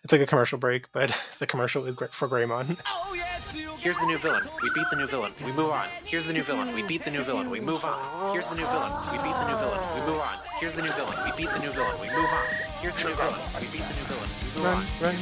It's like a commercial break, but the commercial is for Greymon. Here's the new villain. We beat the new villain. We move on. Here's the new villain. We beat the new villain. We move on. Here's the new villain. We beat the new villain. We move on. Here's the new villain. We beat the new villain. We move on. Here's the new villain. We beat the new villain. We move on. Run.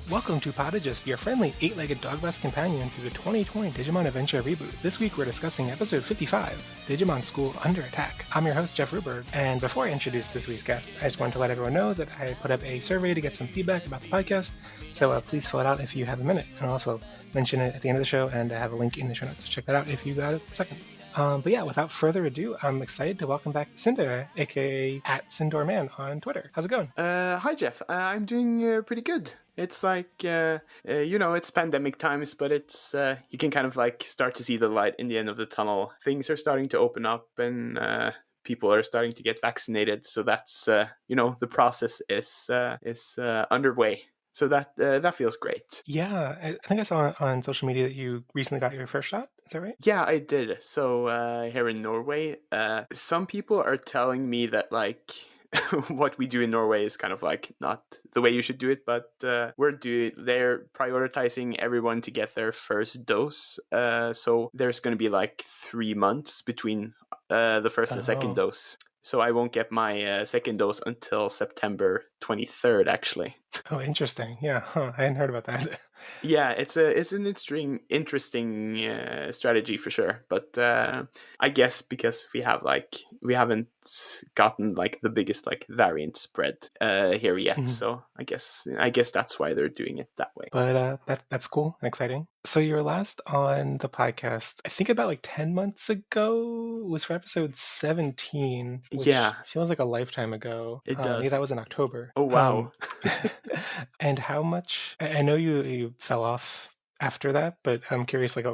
Welcome to Podagist, your friendly 8-legged dog-bus companion through the 2020 Digimon Adventure reboot. This week we're discussing episode 55, Digimon School Under Attack. I'm your host, Jeff Ruberg, and before I introduce this week's guest, I just wanted to let everyone know that I put up a survey to get some feedback about the podcast, so please fill it out if you have a minute, and I'll also mention it at the end of the show, and I have a link in the show notes. Check that out if you got a second. But yeah, without further ado, I'm excited to welcome back Sindre, aka @SindorMan on Twitter. How's it going? Hi, Jeff. I'm doing pretty good. It's like, it's pandemic times, but it's you can kind of like start to see the light in the end of the tunnel. Things are starting to open up, and people are starting to get vaccinated. So that's the process is underway. So that feels great. Yeah, I think I saw on social media that you recently got your first shot. Is that right? Yeah, I did. So here in Norway, some people are telling me that like what we do in Norway is kind of like not the way you should do it, but they're prioritizing everyone to get their first dose. So there's going to be like 3 months between the first and second dose. So I won't get my second dose until September 23rd, actually. Oh, interesting. Yeah, I hadn't heard about that. Yeah, it's an interesting strategy for sure. But I guess because we haven't gotten like the biggest like variant spread here yet, Mhm. so I guess that's why they're doing it that way. But that's cool and exciting. So you were last on the podcast, I think about like 10 months ago, was for episode 17, which feels like a lifetime ago. It Yeah, does. that was in October. Oh, wow. And how much, I know you fell off after that, but I'm curious, like,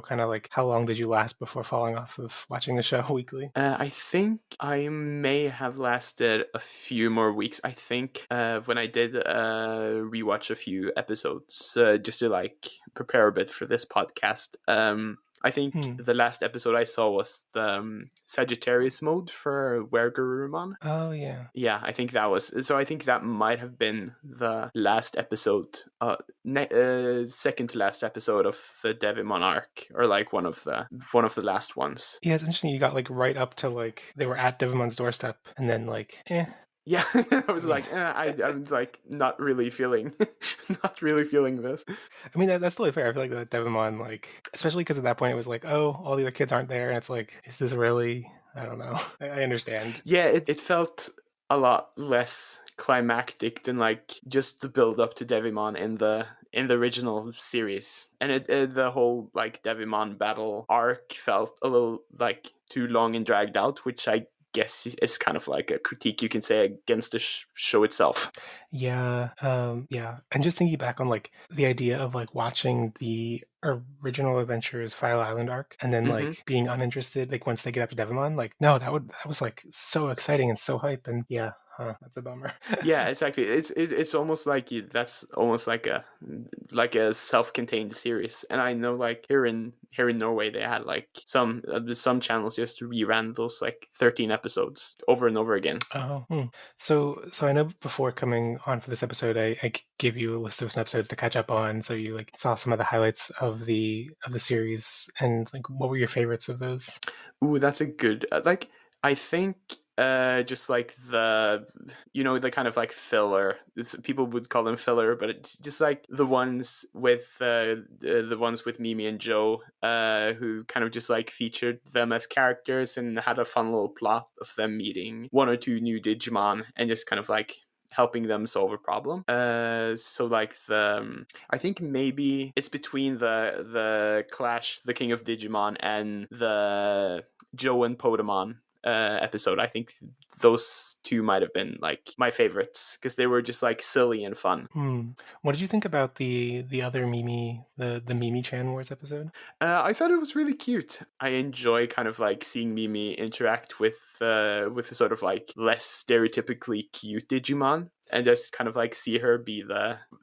how long did you last before falling off of watching the show weekly? I think I may have lasted a few more weeks. I think when I did rewatch a few episodes just to like prepare a bit for this podcast. I think the last episode I saw was the Sagittarius mode for Wergurumon. Oh, yeah. Yeah, I think that was... So I think that might have been the last episode, second to last episode of the Devimon arc, or like one of the last ones. Yeah, it's interesting. You got like right up to like they were at Devimon's doorstep, and then like, Yeah, I was like, I'm like not really feeling this. I mean, that's totally fair. I feel like the Devimon, like, especially because at that point it was like, oh, all the other kids aren't there, and it's like, is this really? I don't know. I understand. Yeah, it felt a lot less climactic than like just the build up to Devimon in the original series, and the whole like Devimon battle arc felt a little like too long and dragged out, which I guess it's kind of like a critique you can say against the show itself. Yeah, and just thinking back on like the idea of like watching the original Adventures File Island arc and then like being uninterested like once they get up to Devimon, like no, that was like so exciting and so hype, and yeah. That's a bummer. Yeah, exactly. It's almost like that's almost like a self-contained series. And I know like here in Norway they had like some channels just reran those like 13 episodes over and over again. Oh, so I know before coming on for this episode, I gave you a list of some episodes to catch up on. So you like saw some of the highlights of the series, and like what were your favorites of those? Ooh, that's a good like I think. Just like the kind of like filler. People would call them filler, but it's just like the ones with Mimi and Joe, who kind of just like featured them as characters and had a fun little plot of them meeting one or two new Digimon and just kind of like helping them solve a problem. So like I think maybe it's between the Clash, the King of Digimon, and the Joe and Podemon episode. I think those two might have been like my favorites because they were just like silly and fun. What did you think about the other Mimi, the Mimi Chan Wars episode? I thought it was really cute. I enjoy kind of like seeing Mimi interact with sort of like less stereotypically cute Digimon, and just kind of like see her be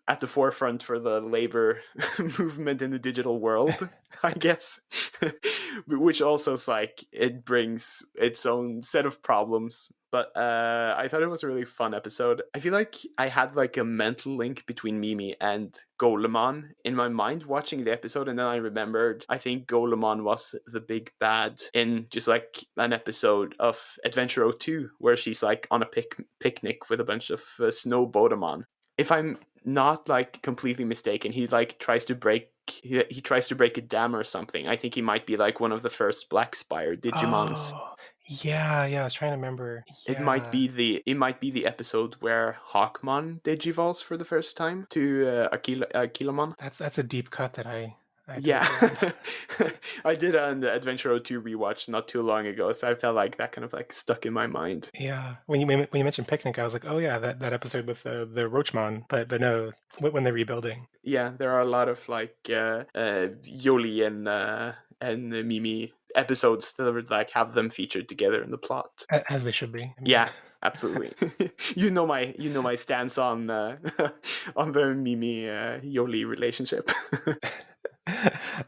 at the forefront for the labor movement in the digital world, I guess. Which also is like, it brings its own set of problems. But I thought it was a really fun episode. I feel like I had like a mental link between Mimi and Golemon in my mind watching the episode, and then I remembered I think Golemon was the big bad in just like an episode of Adventure 02 where she's like on a picnic with a bunch of snow Bodemon. If I'm not like completely mistaken, he like tries to break he tries to break a dam or something. I think he might be like one of the first Black Spire Digimons. Oh, yeah, I was trying to remember. It Yeah, might be the episode where Hawkmon digivolves for the first time to Akilamon. that's a deep cut that I didn't Yeah. get on. I did an Adventure 02 rewatch not too long ago, so I felt like that kind of like stuck in my mind. Yeah, when you mentioned picnic, I was like, oh yeah, that episode with the Roachmon, but no, when they're rebuilding. Yeah, there are a lot of like Yoli and Mimi episodes that would like have them featured together in the plot. As they should be. I mean, Yeah, absolutely. You know my stance on on the Mimi Yoli relationship.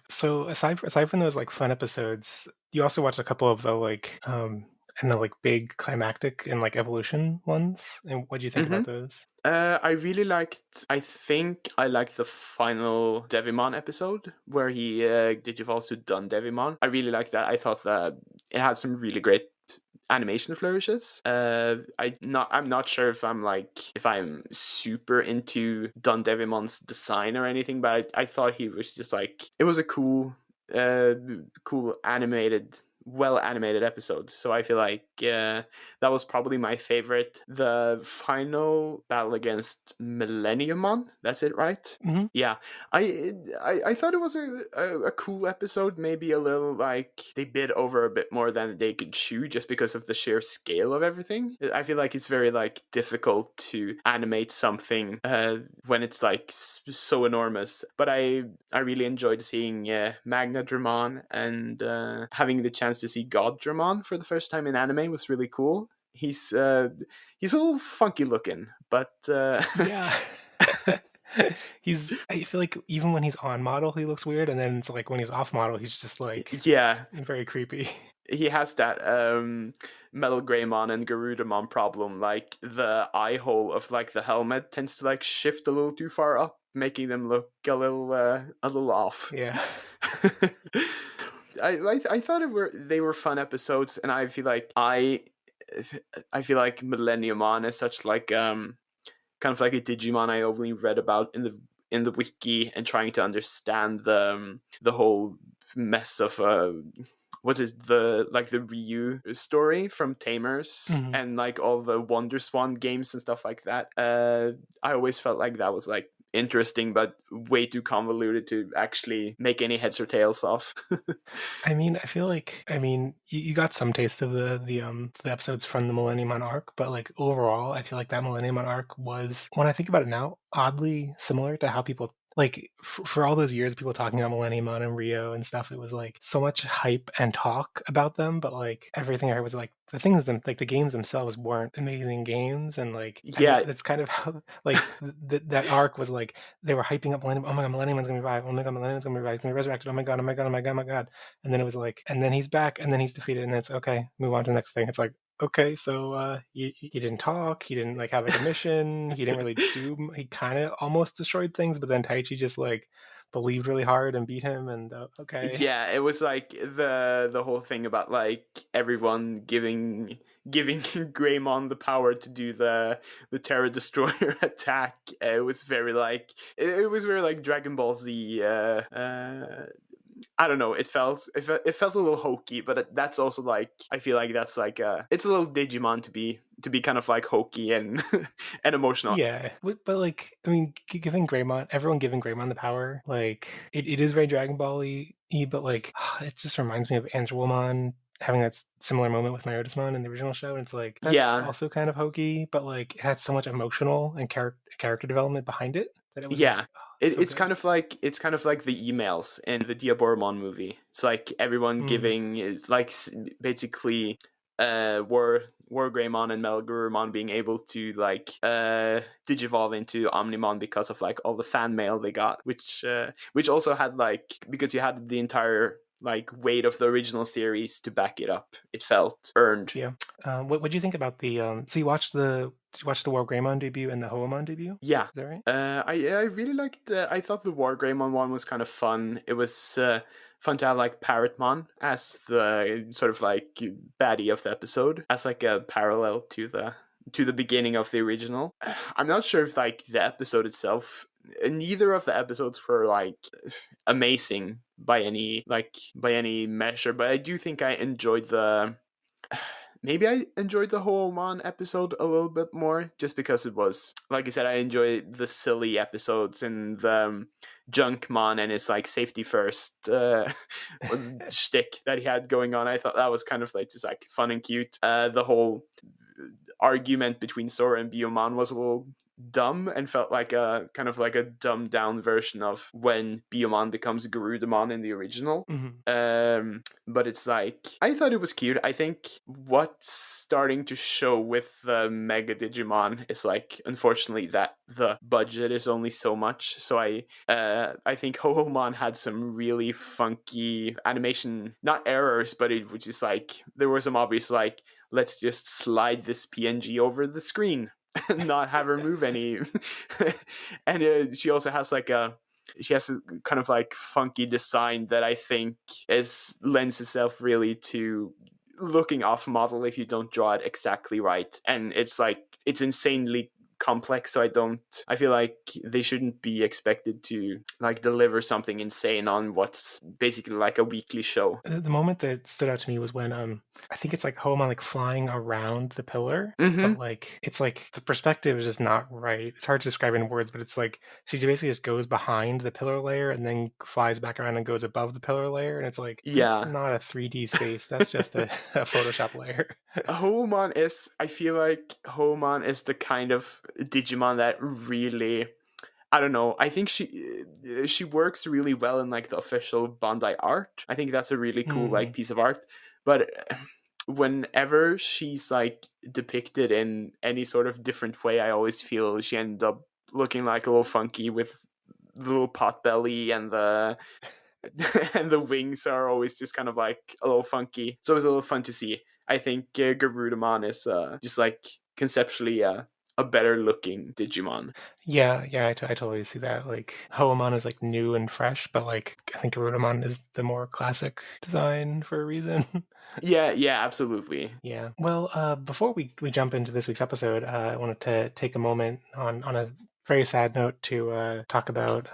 So aside from those like fun episodes, you also watched a couple of the like and the like big climactic and like evolution ones. And what do you think hmm about those? I really liked. I think I liked the final Devimon episode where he digivolves to Dun Devimon. I really liked that. I thought that it had some really great animation flourishes. I'm not sure if I'm super into Dun Devimon's design or anything, but I thought he was just like, it was a cool animated, well animated episode. So I feel like that was probably my favorite. The final battle against Millenniumon, that's it, right? Hmm. Yeah, I thought it was a cool episode. Maybe a little like they bit over a bit more than they could chew, just because of the sheer scale of everything. I feel like it's very like difficult to animate something when it's like so enormous. But I really enjoyed seeing Magna Dramon, and having the chance to see God Dramon for the first time in anime was really cool. He's a little funky looking, but Yeah. I feel like even when he's on model, he looks weird, and then it's like when he's off model, he's just like yeah, very creepy. he has that Metal Greymon and Garudamon problem. Like the eye hole of like the helmet tends to like shift a little too far up, making them look a little off. Yeah. I thought they were fun episodes, and I feel like Millenniumon is such like kind of like a Digimon I only read about in the wiki, and trying to understand the whole mess of what is the Ryu story from Tamers, Mhm. and like all the Wonder Swan games and stuff like that. I always felt like that was like interesting, but way too convoluted to actually make any heads or tails of. I mean, I feel like you got some taste of the episodes from the Millennium on arc, but like overall, I feel like that Millennium on arc was, when I think about it now, oddly similar to how people like for all those years people talking about Millennium on and Rio and stuff. It was like so much hype and talk about them, but like everything I heard was like the things them like the games themselves weren't amazing games, and like Yeah, that's kind of how like that arc was like they were hyping up Millennium. Oh my god, Millennium's gonna revive. Oh my god, Millennium's gonna revive. He's gonna be resurrected. Oh my god, oh my god, oh my god, oh my god. And then it was like, and then he's back, and then he's defeated, and then it's okay. Move on to the next thing. It's like, okay, so he didn't talk. He didn't like have like a mission. He didn't really do. He kind of almost destroyed things, but then Taichi just like believed really hard and beat him. And okay, yeah, it was like the whole thing about like everyone giving Greymon the power to do the Terra Destroyer attack. It was very like Dragon Ball Z. I don't know. It felt a little hokey, but that's also like, I feel like that's like it's a little Digimon to be kind of like hokey and and emotional. yeah. But like, I mean, everyone giving Greymon the power, like it is very Dragon Ball y, but like it just reminds me of Angelomon having that similar moment with Myotismon in the original show, and it's like that's Yeah, also kind of hokey, but like it had so much emotional and character development behind it that it was yeah. like so It's good. kind of like the emails in the Diaboromon movie. It's like everyone Mm. giving is like basically Wargreymon and Melgarurumon being able to like digivolve into Omnimon because of like all the fan mail they got, which also had like, because you had the entire like weight of the original series to back it up, it felt earned. Yeah. What do you think about the so did you watch the War Greymon debut and the Hoemon debut? Yeah. Is that right? I really liked I thought the Wargreymon one was kind of fun. It was fun to have like Parrotmon as the sort of like baddie of the episode, as like a parallel to the beginning of the original. I'm not sure if like the episode itself, neither of the episodes were like amazing by any measure, but I do think I enjoyed the maybe I enjoyed the Hoemon episode a little bit more, just because it was, like I said, I enjoyed the silly episodes and the Junkmon and his like safety first shtick that he had going on. I thought that was kind of like just like fun and cute. The whole argument between Sora and Biyomon was a little dumb and felt like a kind of like a dumbed down version of when Biyomon becomes Garudamon in the original. But it's like, I thought it was cute. I think what's starting to show with the Mega Digimon is like, unfortunately, that the budget is only so much. So I think Hoemon had some really funky animation, not errors, but it was just like, there were some obvious like, let's just slide this PNG over the screen and not have her move any. And she also has like a kind of like funky design that I think lends itself really to looking off model if you don't draw it exactly right. And it's like, it's insanely complex, so I feel like they shouldn't be expected to like deliver something insane on what's basically like a weekly show. The moment that stood out to me was when I think it's like Hoemon like flying around the pillar, Mm-hmm. but like it's like the perspective is just not right. It's hard to describe in words, but it's like she basically just goes behind the pillar layer and then flies back around and goes above the pillar layer, and it's like, Yeah, that's not a 3D space. That's just a Photoshop layer. I feel like Hoemon is the kind of Digimon that really, I don't know, I think she works really well in like the official Bandai art. I think that's a really cool like piece of art. But whenever she's like depicted in any sort of different way, I always feel she ended up looking like a little funky with the little pot belly and the and the wings are always just kind of like a little funky. So it was a little fun to see. I think Garudamon is just like conceptually a better looking Digimon. Yeah, I totally see that. Like Hoemon is like new and fresh, but like I think Garudamon is the more classic design for a reason. Yeah, absolutely. Yeah. Well, before we jump into this week's episode, I wanted to take a moment on a very sad note to talk about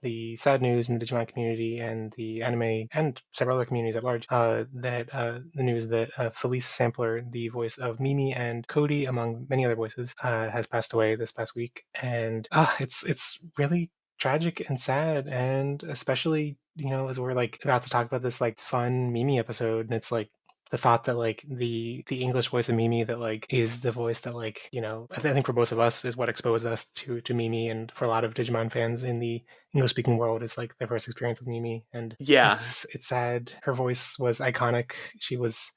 the sad news in the Digimon community and the anime and several other communities at large. The news that Philece Sampler, the voice of Mimi and Cody, among many other voices, has passed away this past week, and it's really tragic and sad, and especially as we're like about to talk about this like fun Mimi episode, and it's like the thought that like the English voice of Mimi that like is the voice that like I think for both of us is what exposed us to Mimi, and for a lot of Digimon fans in the English speaking world is like their first experience with Mimi, and yeah, it's sad. Her voice was iconic. She was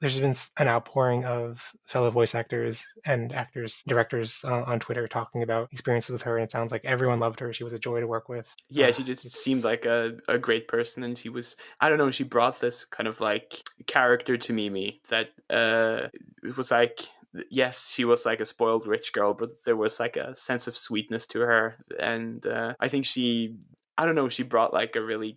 there's been an outpouring of fellow voice actors and directors on Twitter talking about experiences with her, and it sounds like everyone loved her. She was a joy to work with. Yeah, she just seemed like a great person, and she was, I don't know, she brought this kind of like character to Mimi that it was like, yes, she was like a spoiled rich girl, but there was like a sense of sweetness to her, and I think she brought like a really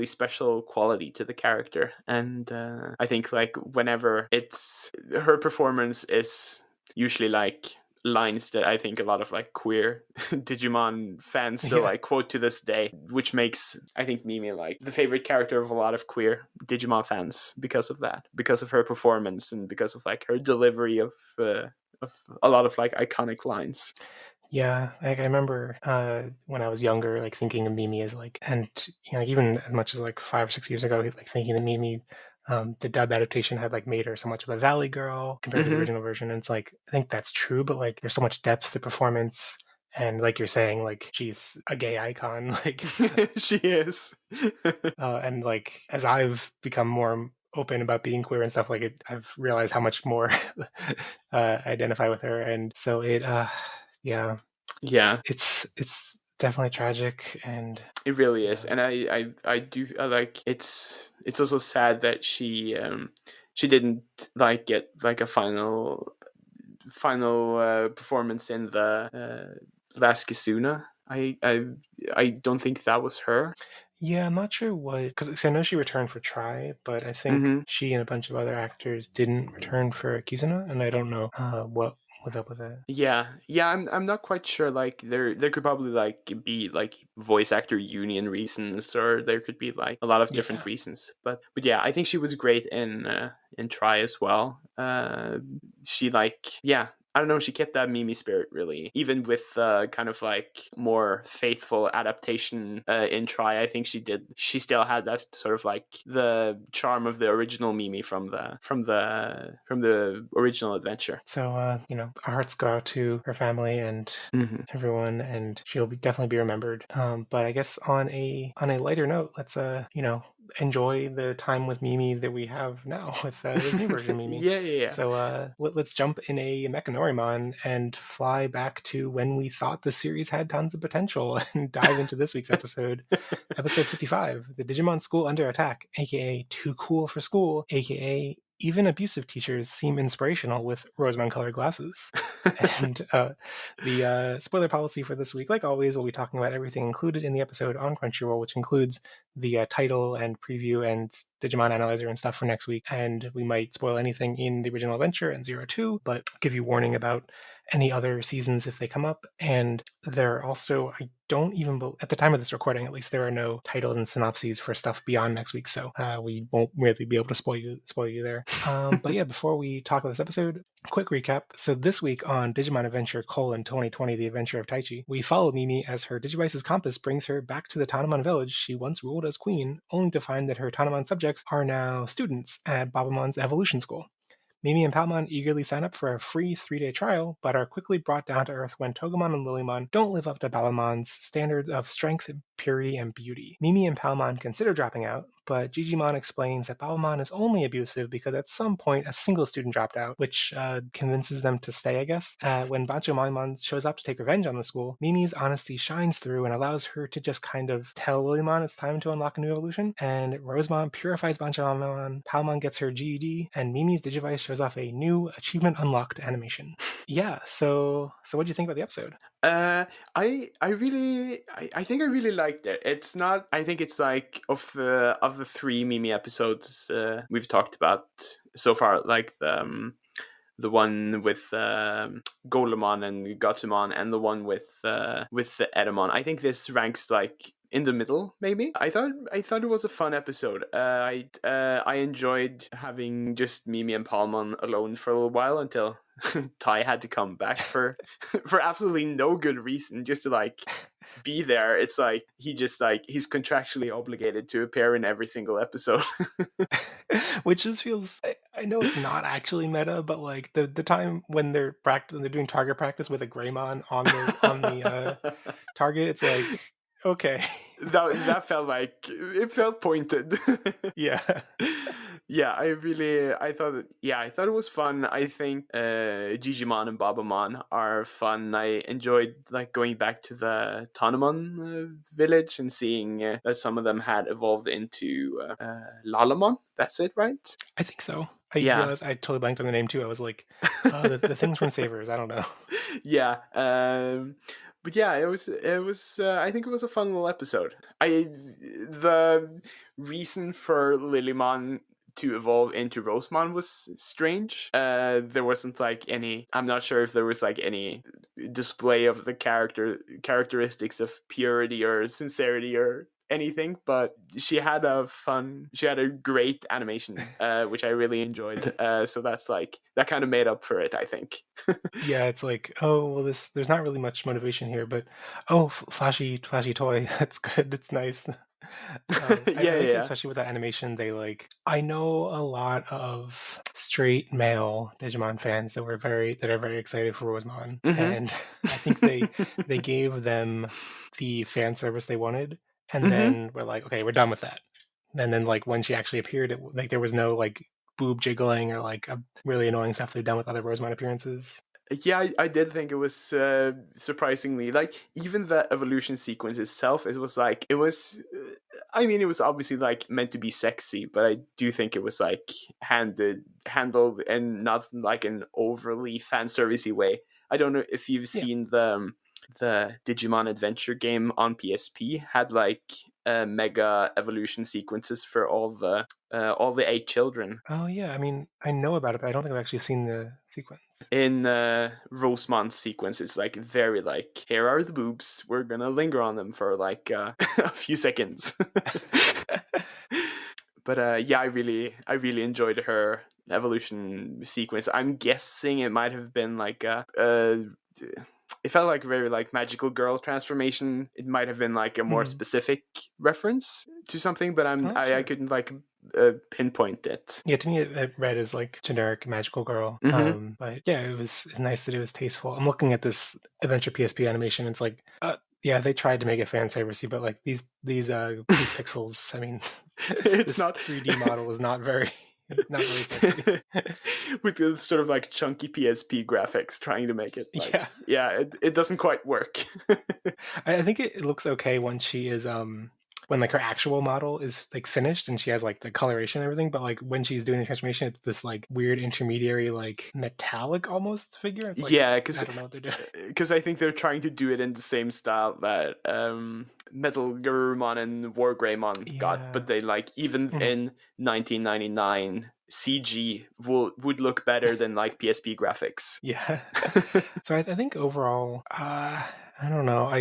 special quality to the character, and I think like whenever it's her performance is usually like lines that I think a lot of like queer Digimon fans still like quote to this day, which makes I think Mimi like the favorite character of a lot of queer Digimon fans because of that, because of her performance and because of like her delivery of a lot of like iconic lines. Yeah, like I remember when I was younger, like thinking of Mimi as like, and even as much as like 5 or 6 years ago, like thinking that Mimi, the dub adaptation had like made her so much of a valley girl compared to the original version. And it's like, I think that's true, but like there's so much depth to performance, and like you're saying, like she's a gay icon, like she is. and like as I've become more open about being queer and stuff, like I've realized how much more I identify with her, and so yeah, Yeah, it's definitely tragic, and it really is. yeah, And I do like it's also sad that she didn't like get like a final performance in the last Kisuna. I don't think that was her. yeah, I'm not sure what, because I know she returned for Try, but I think Hmm. she and a bunch of other actors didn't return for Kizuna, and I don't know what was up with it. Yeah. I'm not quite sure. Like there could probably like be like voice actor union reasons, or there could be like a lot of different Yeah. reasons. But yeah, I think she was great in Try as well. She like yeah. I don't know. She kept that Mimi spirit really, even with kind of like more faithful adaptation in Try. I think she did. She still had that sort of like the charm of the original Mimi from the original adventure. So, our hearts go out to her family and Hmm. everyone, and she'll definitely be remembered. But I guess on a lighter note, let's enjoy the time with Mimi that we have now with this new version of Mimi. Yeah. So let's jump in a Mechanorimon and fly back to when we thought the series had tons of potential and dive into this week's episode, episode 55, the Digimon School Under Attack, aka Too Cool for School, aka even abusive teachers seem inspirational with Rosemon colored glasses. And the spoiler policy for this week, like always, we'll be talking about everything included in the episode on Crunchyroll, which includes the title and preview and Digimon Analyzer and stuff for next week. And we might spoil anything in the original adventure and 02, but give you warning about any other seasons if they come up. And there are also, I don't even, at the time of this recording, at least, there are no titles and synopses for stuff beyond next week, so we won't really be able to spoil you there. But yeah, before we talk about this episode, quick recap. So this week on Digimon Adventure: 2020, The Adventure of Taichi, we follow Mimi as her Digivice's compass brings her back to the Tanemon village she once ruled as queen, only to find that her Tanemon subjects are now students at Babamon's evolution school. Mimi and Palmon eagerly sign up for a free 3-day trial, but are quickly brought down to earth when Togemon and Lilymon don't live up to Babamon's standards of strength, purity, and beauty. Mimi and Palmon consider dropping out, but Gigimon explains that Babamon is only abusive because at some point a single student dropped out, which convinces them to stay, I guess. When Banchomonmon shows up to take revenge on the school, Mimi's honesty shines through and allows her to just kind of tell Lilymon it's time to unlock a new evolution, and Rosemon purifies Banchomonmon, Palmon gets her GED, and Mimi's Digivice shows off a new achievement unlocked animation. Yeah, so what do you think about the episode? I think I really liked it. It's not. I think it's like of the three Mimi episodes we've talked about so far, like the one with Golemon and Gatomon, and the one with the Edamon. I think this ranks like in the middle, maybe. I thought it was a fun episode. I enjoyed having just Mimi and Palmon alone for a little while until Tai had to come back for for absolutely no good reason, just to like be there. It's like he's contractually obligated to appear in every single episode. Which just feels, I know it's not actually meta, but like the time when they're doing target practice with a Greymon on the target, it's like, okay. That felt like it felt pointed. Yeah. Yeah, I thought it was fun. I think Gigimon and Babamon are fun. I enjoyed like going back to the Tanemon village and seeing that some of them had evolved into Lalamon. That's it, right? I think so. I Yeah. realized I totally blanked on the name too. I was like, the things from Savers. I don't know. Yeah. But yeah, it was I think it was a fun little episode. The reason for Lilymon to evolve into Rosemon was strange. There wasn't like any. I'm not sure if there was like any display of the characteristics of purity or sincerity or anything, but she had a great animation, which I really enjoyed. So that's like that kind of made up for it, I think. Yeah, it's like, oh well, there's not really much motivation here, but flashy toy. That's good. It's nice. I like it, Yeah. especially with that animation. I know a lot of straight male Digimon fans that are very excited for Rosemon, Mm-hmm. and I think they gave them the fan service they wanted, and Mm-hmm. then we're like, okay, we're done with that. And then like when she actually appeared, like there was no like boob jiggling or like a really annoying stuff they've done with other Rosemon appearances. Yeah, I did think it was surprisingly like even the evolution sequence itself. It was like it was. I mean, it was obviously like meant to be sexy, but I do think it was like handled in not like an overly fan servicey way. I don't know if you've seen the Digimon Adventure game on PSP had like mega evolution sequences for all the 8 children. Oh yeah, I mean I know about it, but I don't think I've actually seen the sequence. In Rosemon's sequence, it's like very like here are the boobs. We're gonna linger on them for like a few seconds. But yeah, I really enjoyed her evolution sequence. I'm guessing it might have been like it felt like a very like magical girl transformation. It might have been like a more specific reference to something, but I couldn't like pinpoint it. Yeah, to me it read as like generic magical girl. But yeah, it was nice that it was tasteful. I'm looking at this Adventure PSP animation. It's like, yeah, they tried to make it fan servicey, but like these pixels. I mean, it's not 3D model is not very sexy. With the sort of like chunky PSP graphics, trying to make it. Like, it doesn't quite work. I think it looks okay when she is when like her actual model is like finished and she has like the coloration and everything, but like when she's doing the transformation, it's this like weird intermediary like metallic almost figure. It's like, yeah, because I don't know what they're doing. Because I think they're trying to do it in the same style that Metal Garurumon and War Greymon got, but they like even in 1999 CG would look better than like PSP graphics. Yeah. So I think overall, I don't know.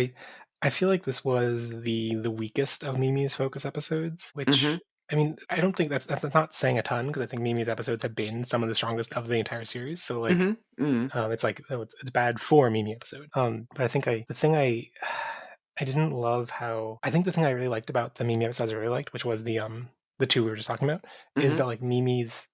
I feel like this was the weakest of Mimi's focus episodes, which I mean, I don't think that's not saying a ton because I think Mimi's episodes have been some of the strongest of the entire series. So like, it's like it's bad for Mimi episode. But I think the thing I didn't love how I think the thing I really liked about the Mimi episodes I really liked, which was the two we were just talking about, is that like Mimi's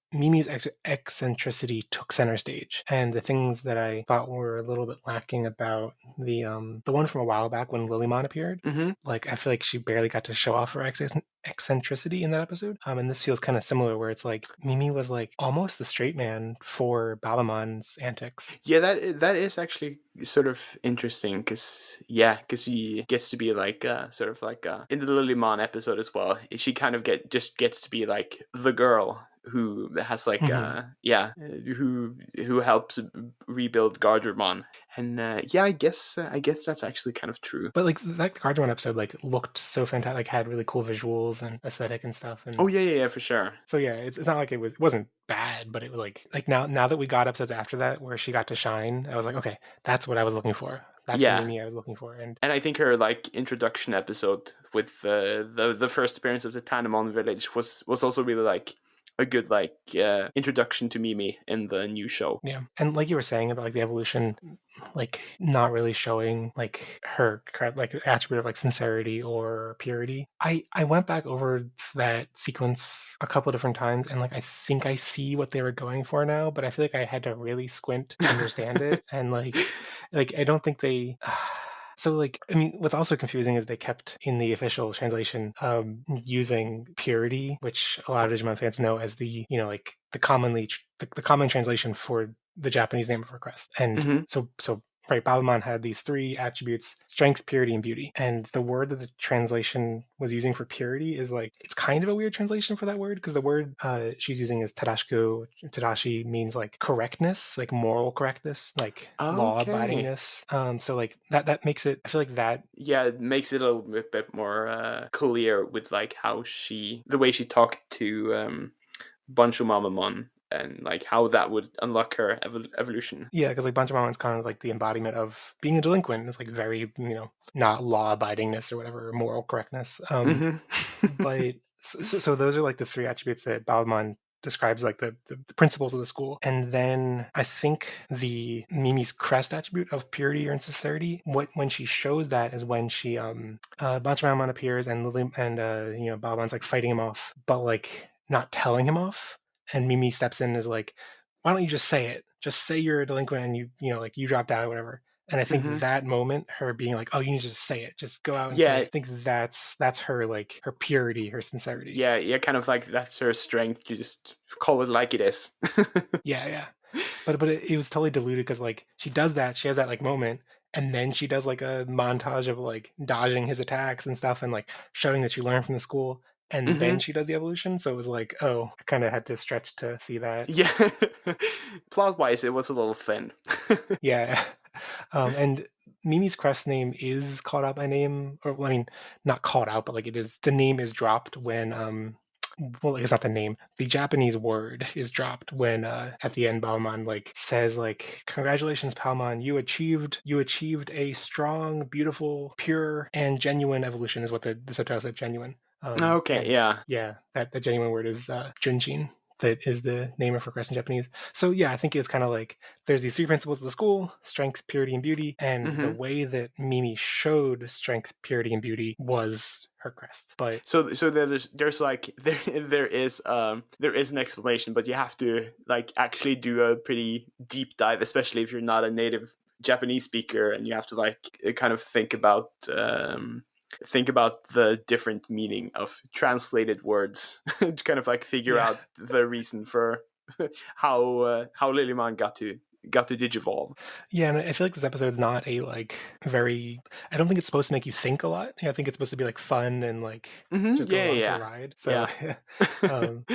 eccentricity took center stage, and the things that I thought were a little bit lacking about the one from a while back when Lilymon appeared, like I feel like she barely got to show off her eccentricity in that episode. And this feels kind of similar, where it's like Mimi was like almost the straight man for Babamon's antics. Yeah, that is actually sort of interesting because he gets to be like sort of like in the Lilymon episode as well. She kind of gets to be like the girl who has like who helps rebuild Gardramon, and I guess that's actually kind of true. But like that Gardramon episode like looked so fantastic, like had really cool visuals and aesthetic and stuff. And oh yeah, for sure. So yeah, it's not like it wasn't bad, but it was like now that we got episodes after that where she got to shine, I was like, okay, that's what I was looking for. That's the Mimi I was looking for. And I think her like introduction episode with the first appearance of the Tanemon village was also really like a good like introduction to Mimi in the new show. Yeah, and like you were saying about like the evolution, like not really showing like her like attribute of like sincerity or purity. I went back over that sequence a couple different times, and like I think I see what they were going for now, but I feel like I had to really squint to understand it, and like I don't think they. So, like, I mean, what's also confusing is they kept in the official translation using purity, which a lot of Digimon fans know as the, like the common translation for the Japanese name of request. And so right, Balmon had these three attributes: strength, purity, and beauty. And the word that the translation was using for purity is like, it's kind of a weird translation for that word, because the word she's using is tadashiku. Tadashi means like correctness, like moral correctness, like law abidingness. So like that makes it, I feel like that. Yeah, it makes it a little bit more clear with like how the way she talked to Bansho Mamamon, and like how that would unlock her evolution. Yeah, because like Banchamon's kind of like the embodiment of being a delinquent. It's like very, not law abidingness or whatever, or moral correctness. But so those are like the three attributes that Balmon describes, like the principles of the school. And then I think the Mimi's crest attribute of purity or sincerity, when she shows that is when she Banchamon appears and Balmon's like fighting him off, but like not telling him off. And Mimi steps in and is like, why don't you just say it? Just say you're a delinquent and you dropped out or whatever. And I think Hmm. that moment, her being like, "Oh, you need to just say it, just go out and say Yeah, it." I think that's her, like, her purity, her sincerity. yeah, kind of like that's her strength. You just call it like it is. Yeah, yeah. But it was totally diluted because like she does that, she has that like moment, and then she does like a montage of like dodging his attacks and stuff, and like showing that she learned from the school, and Hmm. then she does the evolution. So it was like, oh, I kind of had to stretch to see that. Yeah, plot wise, it was a little thin. Yeah. And Mimi's crest name is called out by name, or well, I mean, not called out, but like it is the name is dropped when well, it's not the name. The Japanese word is dropped when at the end Balmon like says like congratulations Palmon, you achieved a strong, beautiful, pure, and genuine evolution is what the subtitle said, genuine. Okay, And yeah. yeah, that the genuine word is Junshin. That is the name of her crest in Japanese. So yeah, I think it's kind of like there's these three principles of the school: strength, purity, and beauty. And the Hmm. way that Mimi showed strength, purity, and beauty was her crest. But So there's like there is an explanation, but you have to like actually do a pretty deep dive, especially if you're not a native Japanese speaker, and you have to like kind of think about the different meaning of translated words to kind of like figure yeah, out the reason for how Lilymon got to digivolve. yeah, and I feel like this episode's not a like very. I don't think it's supposed to make you think a lot. I think it's supposed to be like fun and like Hmm. just go Yeah, along for the yeah, ride. So, yeah.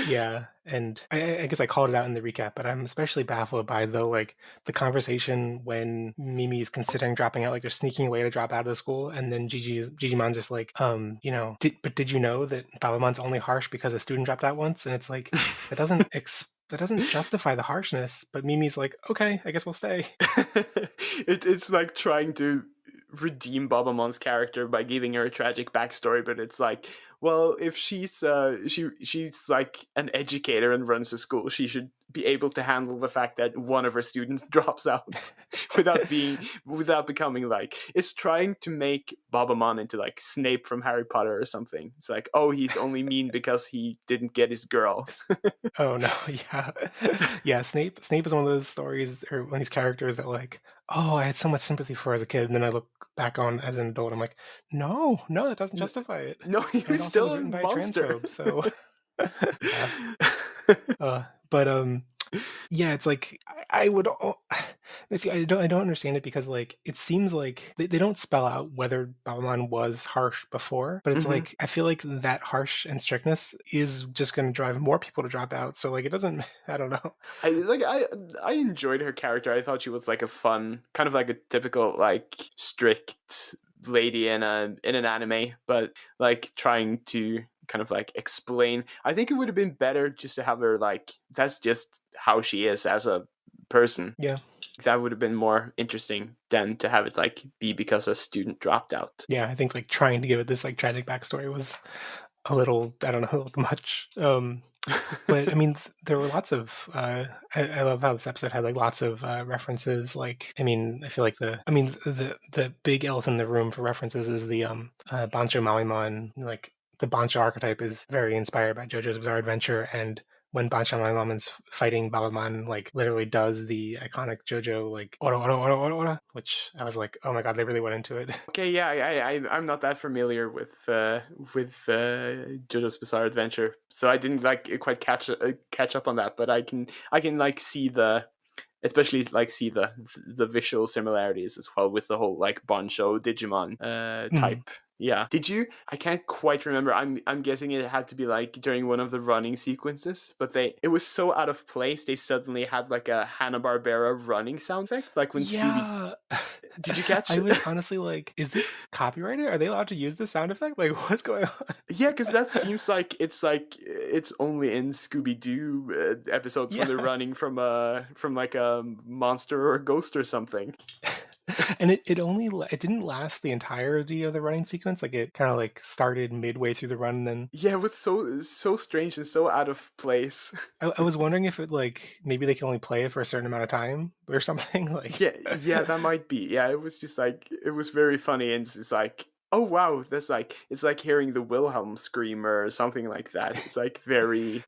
yeah, and I guess I called it out in the recap, but I'm especially baffled by the conversation when Mimi's considering dropping out, like they're sneaking away to drop out of the school, and then Gigimon's just like, did you know that Babamon's only harsh because a student dropped out once? And it's like that doesn't justify the harshness, but Mimi's like, okay, I guess we'll stay. It's like trying to redeem Babamon's character by giving her a tragic backstory, but it's like, well, if she's like an educator and runs a school, she should be able to handle the fact that one of her students drops out without becoming like, it's trying to make Babamon into like Snape from Harry Potter or something. It's like, oh, he's only mean because he didn't get his girl. Oh no, yeah, yeah. Snape is one of those stories or one of these characters that like, oh, I had so much sympathy for as a kid, and then I look back on as an adult, I'm like, no, no, that doesn't justify it. No, he And it was also still was a written by a monster. transphobe, so yeah. But yeah, it's like I would. See, I don't understand it because like it seems like they don't spell out whether Balmon was harsh before, but it's Hmm. like I feel like that harsh and strictness is just going to drive more people to drop out. So like it doesn't. I don't know. I enjoyed her character. I thought she was like a fun, kind of like a typical like strict lady in an anime, but like trying to kind of like explain. I think it would have been better just to have her like that's just how she is as a person. Yeah, That would have been more interesting than to have it like be because a student dropped out. yeah. I think like trying to give it this like tragic backstory was a little. I don't know, a little much. But I mean, there were lots of. I love how this episode had like lots of references. Like, I mean, I feel like the big elephant in the room for references is the Bancho Maimon. Like, the Bancho archetype is very inspired by JoJo's Bizarre Adventure, and when Bancho Maimon's fighting Balaman, like literally does the iconic JoJo like ora ora ora ora ora, which I was like, oh my god, they really went into it. Okay, yeah, I'm not that familiar with JoJo's Bizarre Adventure, so I didn't like quite catch up on that. But I can like see the especially like see the visual similarities as well with the whole like Bancho Digimon Mhm. type. Yeah. Did you? I can't quite remember. I'm guessing it had to be like during one of the running sequences, but it was so out of place. They suddenly had like a Hanna-Barbera running sound effect, like when Scooby. Yeah. Did you catch? I was honestly like, is this copyrighted? Are they allowed to use this sound effect? Like, what's going on? Yeah, because that seems like it's only in Scooby Doo episodes when they're Yeah. running from like a monster or a ghost or something. And it didn't last the entirety of the running sequence. Like it kind of like started midway through the run and then Yeah, it was so strange and so out of place. I was wondering if it like maybe they can only play it for a certain amount of time or something. Like Yeah, that might be. Yeah, it was just like it was very funny and it's like, oh wow, that's like it's like hearing the Wilhelm scream or something like that. It's like very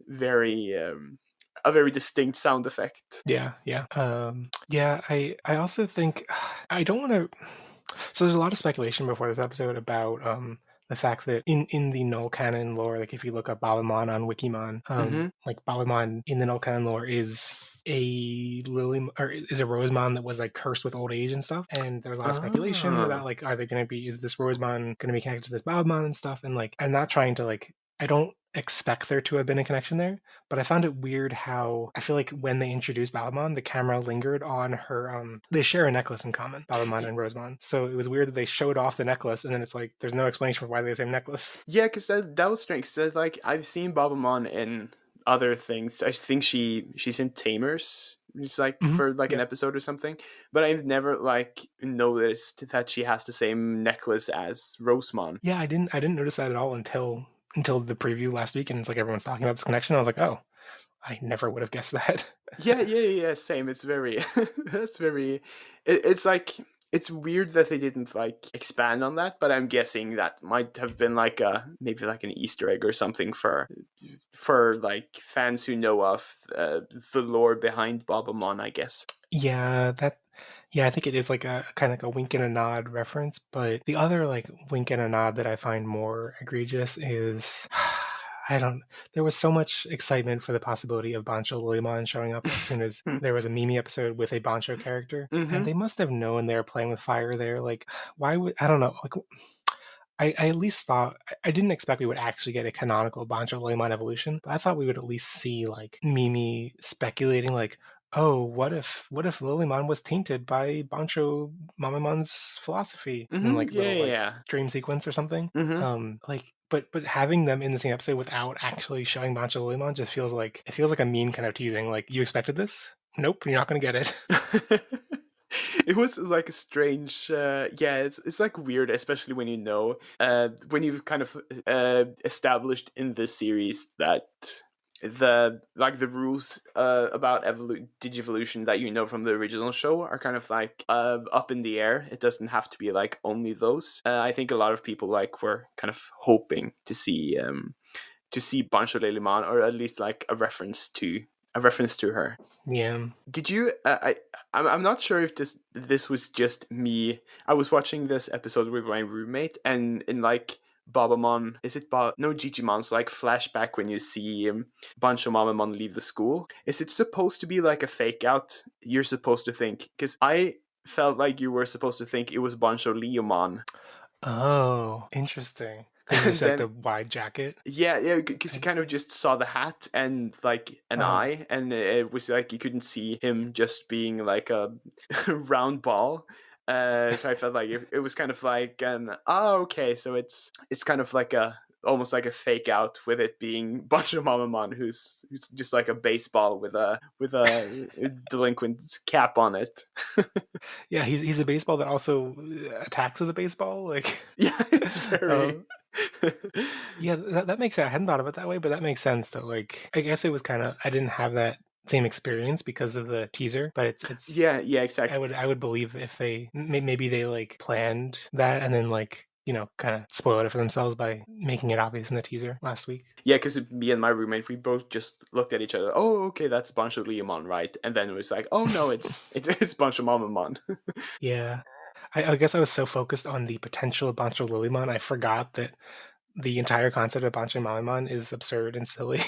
a very distinct sound effect. Yeah, yeah. Yeah, I also think I don't want to. So there's a lot of speculation before this episode about the fact that in the null canon lore, like if you look up Babamon on Wikimon, Mm-hmm. like Babamon in the null canon lore is a Lily or is a Rosemon that was like cursed with old age and stuff. And there was a lot of speculation Ah. about like, are they going to be? Is this Rosemon going to be connected to this Babamon and stuff? And like, I'm not trying to like. I don't expect there to have been a connection there, but I found it weird how I feel like when they introduced Babamon, the camera lingered on her. They share a necklace in common, Babamon and Rosemon. So it was weird that they showed off the necklace, and then it's like there's no explanation for why they have the same necklace. Yeah, because that was strange. 'Cause, like I've seen Babamon in other things. I think she's in Tamers. It's like for like an Yeah, episode or something, but I've never like noticed that she has the same necklace as Rosemon. yeah. I didn't notice that at all until the preview last week, and it's like everyone's talking about this connection. I was like, oh, I never would have guessed that. Yeah. Same. It's very. That's very. It's like it's weird that they didn't like expand on that, but I'm guessing that might have been like a maybe like an Easter egg or something for like fans who know of the lore behind Babamon, I guess. Yeah, yeah, I think it is like a kind of like a wink and a nod reference, but the other like wink and a nod that I find more egregious is I don't there was so much excitement for the possibility of Bancho Lilymon showing up as soon as there was a Mimi episode with a Bancho character, and Mm-hmm. they must have known they were playing with fire there. Like, why would I don't know, like I at least thought I didn't expect we would actually get a canonical Bancho Lilymon evolution, but I thought we would at least see like Mimi speculating like, oh, what if Lilymon was tainted by Bancho Mamamon's philosophy in Mm-hmm. like Yeah, little yeah, like yeah. dream sequence or something. Mm-hmm. Like but having them in the same episode without actually showing Bancho Lilymon just feels like a mean kind of teasing. Like you expected this? Nope, you're not gonna get it. It was like a strange yeah, it's like weird, especially when you know when you've kind of established in this series that the rules about digivolution that you know from the original show are kind of like up in the air. It doesn't have to be like only those. I think a lot of people like were kind of hoping to see Bancho Lelyman, or at least like a reference to her. Yeah. Did you? I'm not sure if this was just me. I was watching this episode with my roommate, and in like Babamon, is it no Gigimon's like flashback when you see Bancho Mamamon leave the school? Is it supposed to be like a fake out? You're supposed to think, because I felt like you were supposed to think it was Bancho Leomon, Oh, interesting. Because you just and said then the wide jacket. yeah, because you kind of just saw the hat and like an Uh, eye, and it was like you couldn't see him just being like a round ball. So I felt like it was kind of like okay, so it's kind of like a almost like a fake out with it being Bancho Mamamon, who's just like a baseball with a delinquent cap on it. yeah, he's a baseball that also attacks with a baseball. Like, Yeah, it's very. um, yeah, that makes sense. I hadn't thought of it that way, but that makes sense. Though, like, I guess it was kind of I didn't have that same experience because of the teaser, but it's Yeah, exactly. I would believe if they maybe they like planned that and then like kind of spoiled it for themselves by making it obvious in the teaser last week. Yeah, because me and my roommate, we both just looked at each other. Oh, okay, that's Bancho Leomon, right? And then it was like, oh no, it's Bancho Mamamon. Yeah, I guess I was so focused on the potential of Bancho Lilymon, I forgot that the entire concept of Bancho Maimon is absurd and silly.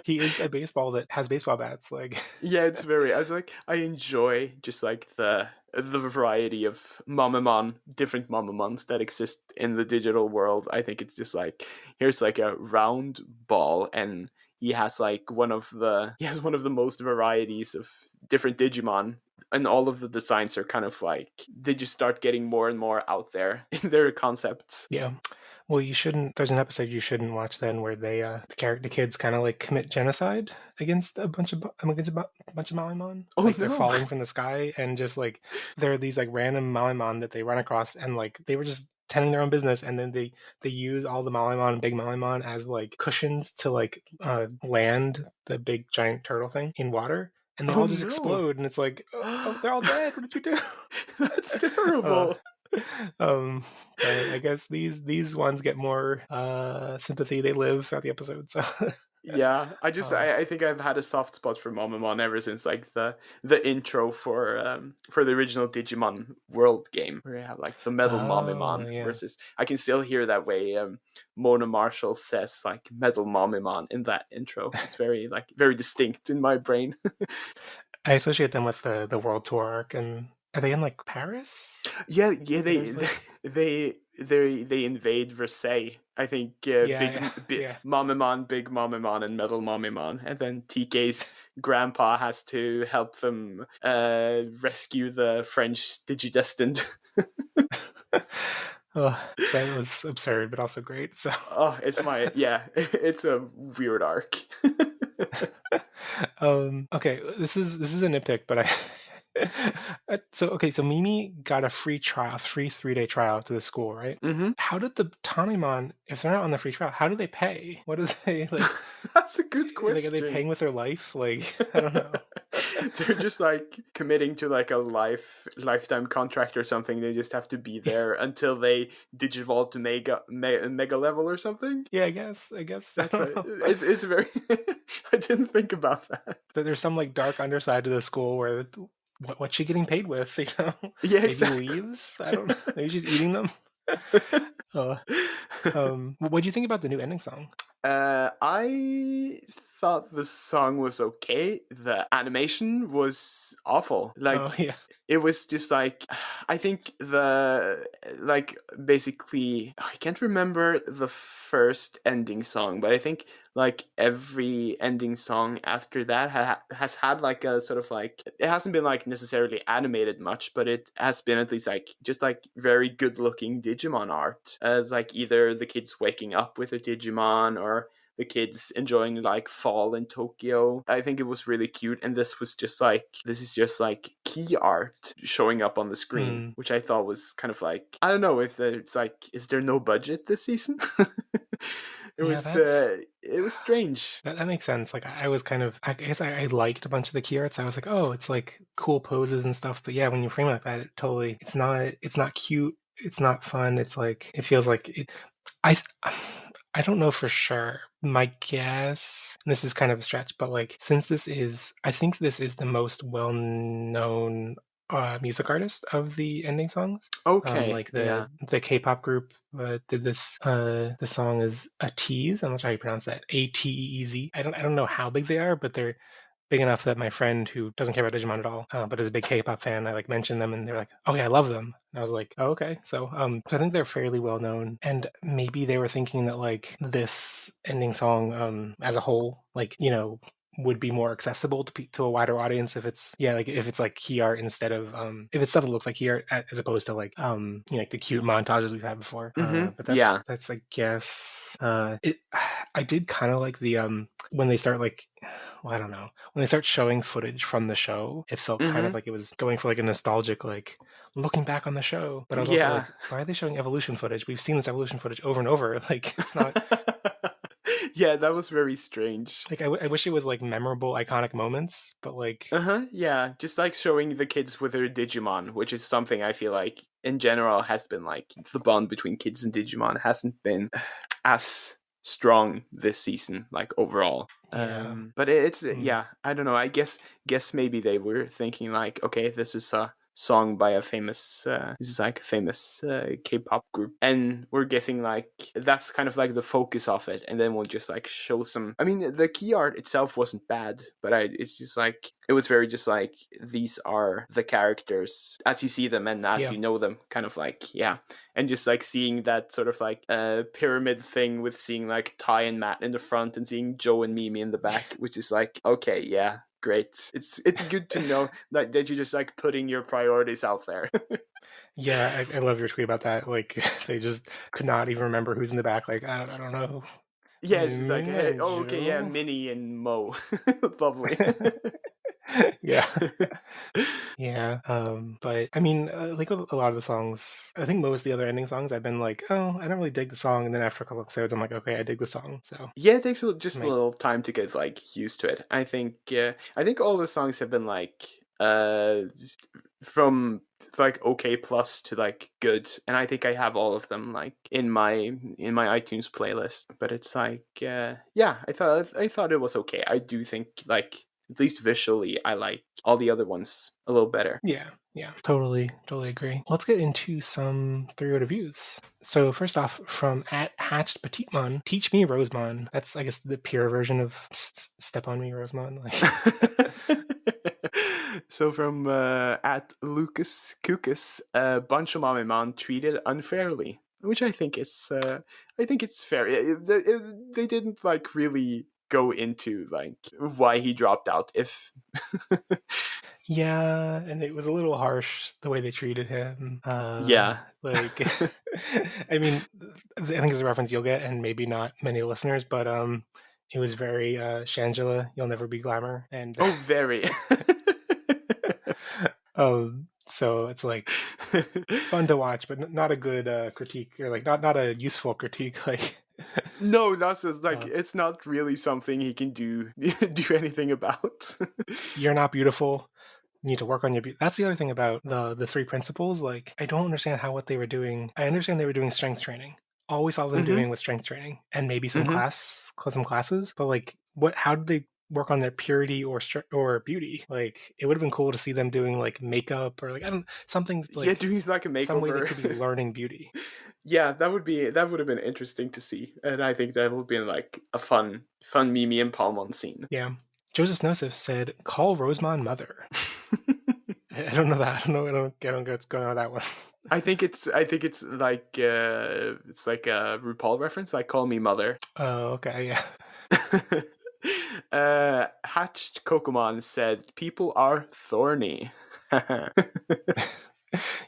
He is a baseball that has baseball bats. Like, Yeah, it's very. I was like, I enjoy just like the variety of Mamamon, different Mamamons that exist in the digital world. I think it's just like here's like a round ball, and he has like he has one of the most varieties of different Digimon, and all of the designs are kind of like they just start getting more and more out there in their concepts. yeah. Well, you shouldn't. There's an episode you shouldn't watch then where they the kids kind of like commit genocide against a bunch of Maimon. Oh Like they're no! falling from the sky and just like there are these like random Maimon that they run across and like they were just tending their own business and then they use all the Maimon and big Maimon as like cushions to like land the big giant turtle thing in water. And they Oh all just no! explode, and it's like, oh, they're all dead. What did you do? That's uh, terrible. but I guess these ones get more sympathy. They live throughout the episode, so Yeah, Oh, I think I've had a soft spot for Momamon ever since like the intro for the original Digimon World game where you have like the Metal oh, Momamon yeah. versus I can still hear that way Mona Marshall says like Metal Momamon in that intro. It's very distinct in my brain. I associate them with the World Tour arc, and are they in like Paris? Yeah, Where there's like, they invade Versailles. I think yeah, yeah. Momimon, Big Momimon, and Metal Momimon, and then TK's grandpa has to help them rescue the French Digidestined. Oh, that was absurd, but also great. So, Oh, it's my yeah, it's a weird arc. okay, this is a nitpick, but I. So okay, so Mimi got a free trial, free 3-day trial to the school, right? Hmm. How did the Tanimon, if they're not on the free trial, how do they pay? What do they like? That's a good Like, are they question. paying with their life? Like, I don't know. They're just like committing to like a lifetime contract or something. They just have to be there until they digivolve to mega level or something. Yeah, I guess I That's don't know. it's very. I didn't think about that. But there's some like dark underside to the school where what's she getting paid with? You know, Yeah, maybe exactly. leaves. I don't know. Maybe she's eating them. Uh, what do you think about the new ending song? I thought the song was okay. The animation was awful. Oh Like yeah, it was just like I think the like basically I can't remember the first ending song, but I think like every ending song after that has had like a sort of like it hasn't been like necessarily animated much, but it has been at least like just like very good looking Digimon art as like either the kids waking up with a Digimon or the kids enjoying like fall in Tokyo. I think it was really cute, and this is just like key art showing up on the screen, hmm. which I thought was kind of like I don't know if there's like is there no budget this season? Yeah, that's It was strange. that makes sense. Like I was kind of, I guess I liked a bunch of the key arts. I was like, oh, it's like cool poses and stuff. But yeah, when you frame it like that, it totally, it's not cute. It's not fun. It's like it feels like it, I I don't know for sure. My guess, and this is kind of a stretch, but like since I think this is the most well-known music artist of the ending songs. Okay, Like yeah. the K-pop group did this. The song is a tease. I'm not sure how you pronounce that. Ateez. I don't know how big they are, but they're big enough that my friend who doesn't care about Digimon at all, but is a big K-pop fan, I like mentioned them, and they're like, "Oh yeah, I love them." And I was like, "Oh okay." So I think they're fairly well known, and maybe they were thinking that like this ending song, as a whole, like would be more accessible to a wider audience if it's like if it's like key art instead of if it's stuff that looks like key art as opposed to like like the cute montages we've had before. Mm-hmm. But Yeah. that's I guess it. I did kind of like the when they start like well, I don't know. When they start showing footage from the show, it felt kind of Mm-hmm. like it was going for like a nostalgic, like looking back on the show. But I was also Yeah. like, why are they showing evolution footage? We've seen this evolution footage over and over. Like it's not Yeah, that was very strange. like I wish it was like memorable, iconic moments, but like Uh-huh, yeah. Just like showing the kids with their Digimon, which is something I feel like in general has been like the bond between kids and Digimon hasn't been as strong this season, like overall. yeah. But it's Mm. yeah, I don't know. I guess maybe they were thinking like, okay, this is a song by a famous this is like a famous K-pop group, and we're guessing like that's kind of like the focus of it, and then we'll just like show some. I mean, the key art itself wasn't bad, but it's just like it was very just like these are the characters as you see them and as Yeah. you know them, kind of like yeah, and just like seeing that sort of like pyramid thing with seeing like Ty and Matt in the front and seeing Joe and Mimi in the back, which is like okay, yeah, great. It's good to know that you're just like putting your priorities out there. Yeah, I love your tweet about that. Like they just could not even remember who's in the back. Like I don't know. Yeah, it's just like, Mimi hey, and oh, okay, yeah, Joe. Minnie and Mo. Lovely. Yeah. Yeah, but I mean, like with a lot of the songs, I think most of the other ending songs, I've been like, oh, I don't really dig the song, and then after a couple episodes, I'm like, okay, I dig the song. So, Yeah, it takes just a like, little time to get like used to it. I think all the songs have been like from like okay plus to like good, and I think I have all of them like in my iTunes playlist. But it's like yeah, I thought it was okay. I do think like at least visually I like all the other ones a little better. Yeah, totally agree. Let's get into some 3 reviews. So first off, from at Hatched Petitemon, teach me Rosemon. That's I guess the pure version of step on me Rosemon. Like So from at Lucas Kukas, Bancho treated unfairly, which I think is it's fair. They didn't like really go into like why he dropped out. If yeah, and it was a little harsh the way they treated him. yeah, Like I mean, I think it's a reference you'll get, and maybe not many listeners, but it was very Shangela, you'll never be glamour, and oh, very. so it's like fun to watch, but not a good critique, or like not a useful critique. Like No, that's just, like it's not really something he can do anything about. you're not beautiful. You need to work on your beauty. That's the other thing about the 3 principles. Like I don't understand how what they were doing. I understand they were doing strength training. Always saw them doing with strength training and maybe some classes. But like, what? How did they work on their purity or beauty? Like, it would have been cool to see them doing like makeup or like I don't something like yeah, doing like a makeover. Some way they could be learning beauty. Yeah, that would have been interesting to see, and I think that would be like a fun Mimi and Palmon scene. Yeah. Joseph Snosif said, "Call Rosemon mother." I don't know that. I don't get what's going on with that one. I think it's like a RuPaul reference, like "Call Me Mother." Oh, okay, yeah. Hatched Kokomon said, "People are thorny."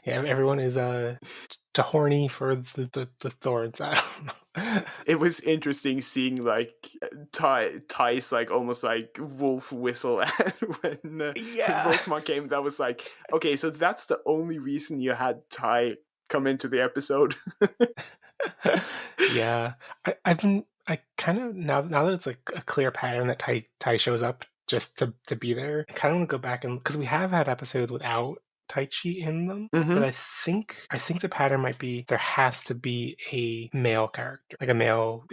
Yeah, everyone is too horny for the thorns. I don't know. It was interesting seeing like Ty's like almost like wolf whistle when Rosemon came. That was like, okay, so that's the only reason you had Ty come into the episode. Yeah, I kind of now that it's like a clear pattern that Tai shows up just to be there. I kind of want to go back and because we have had episodes without Tai Chi in them, but I think the pattern might be there has to be a male character, like a male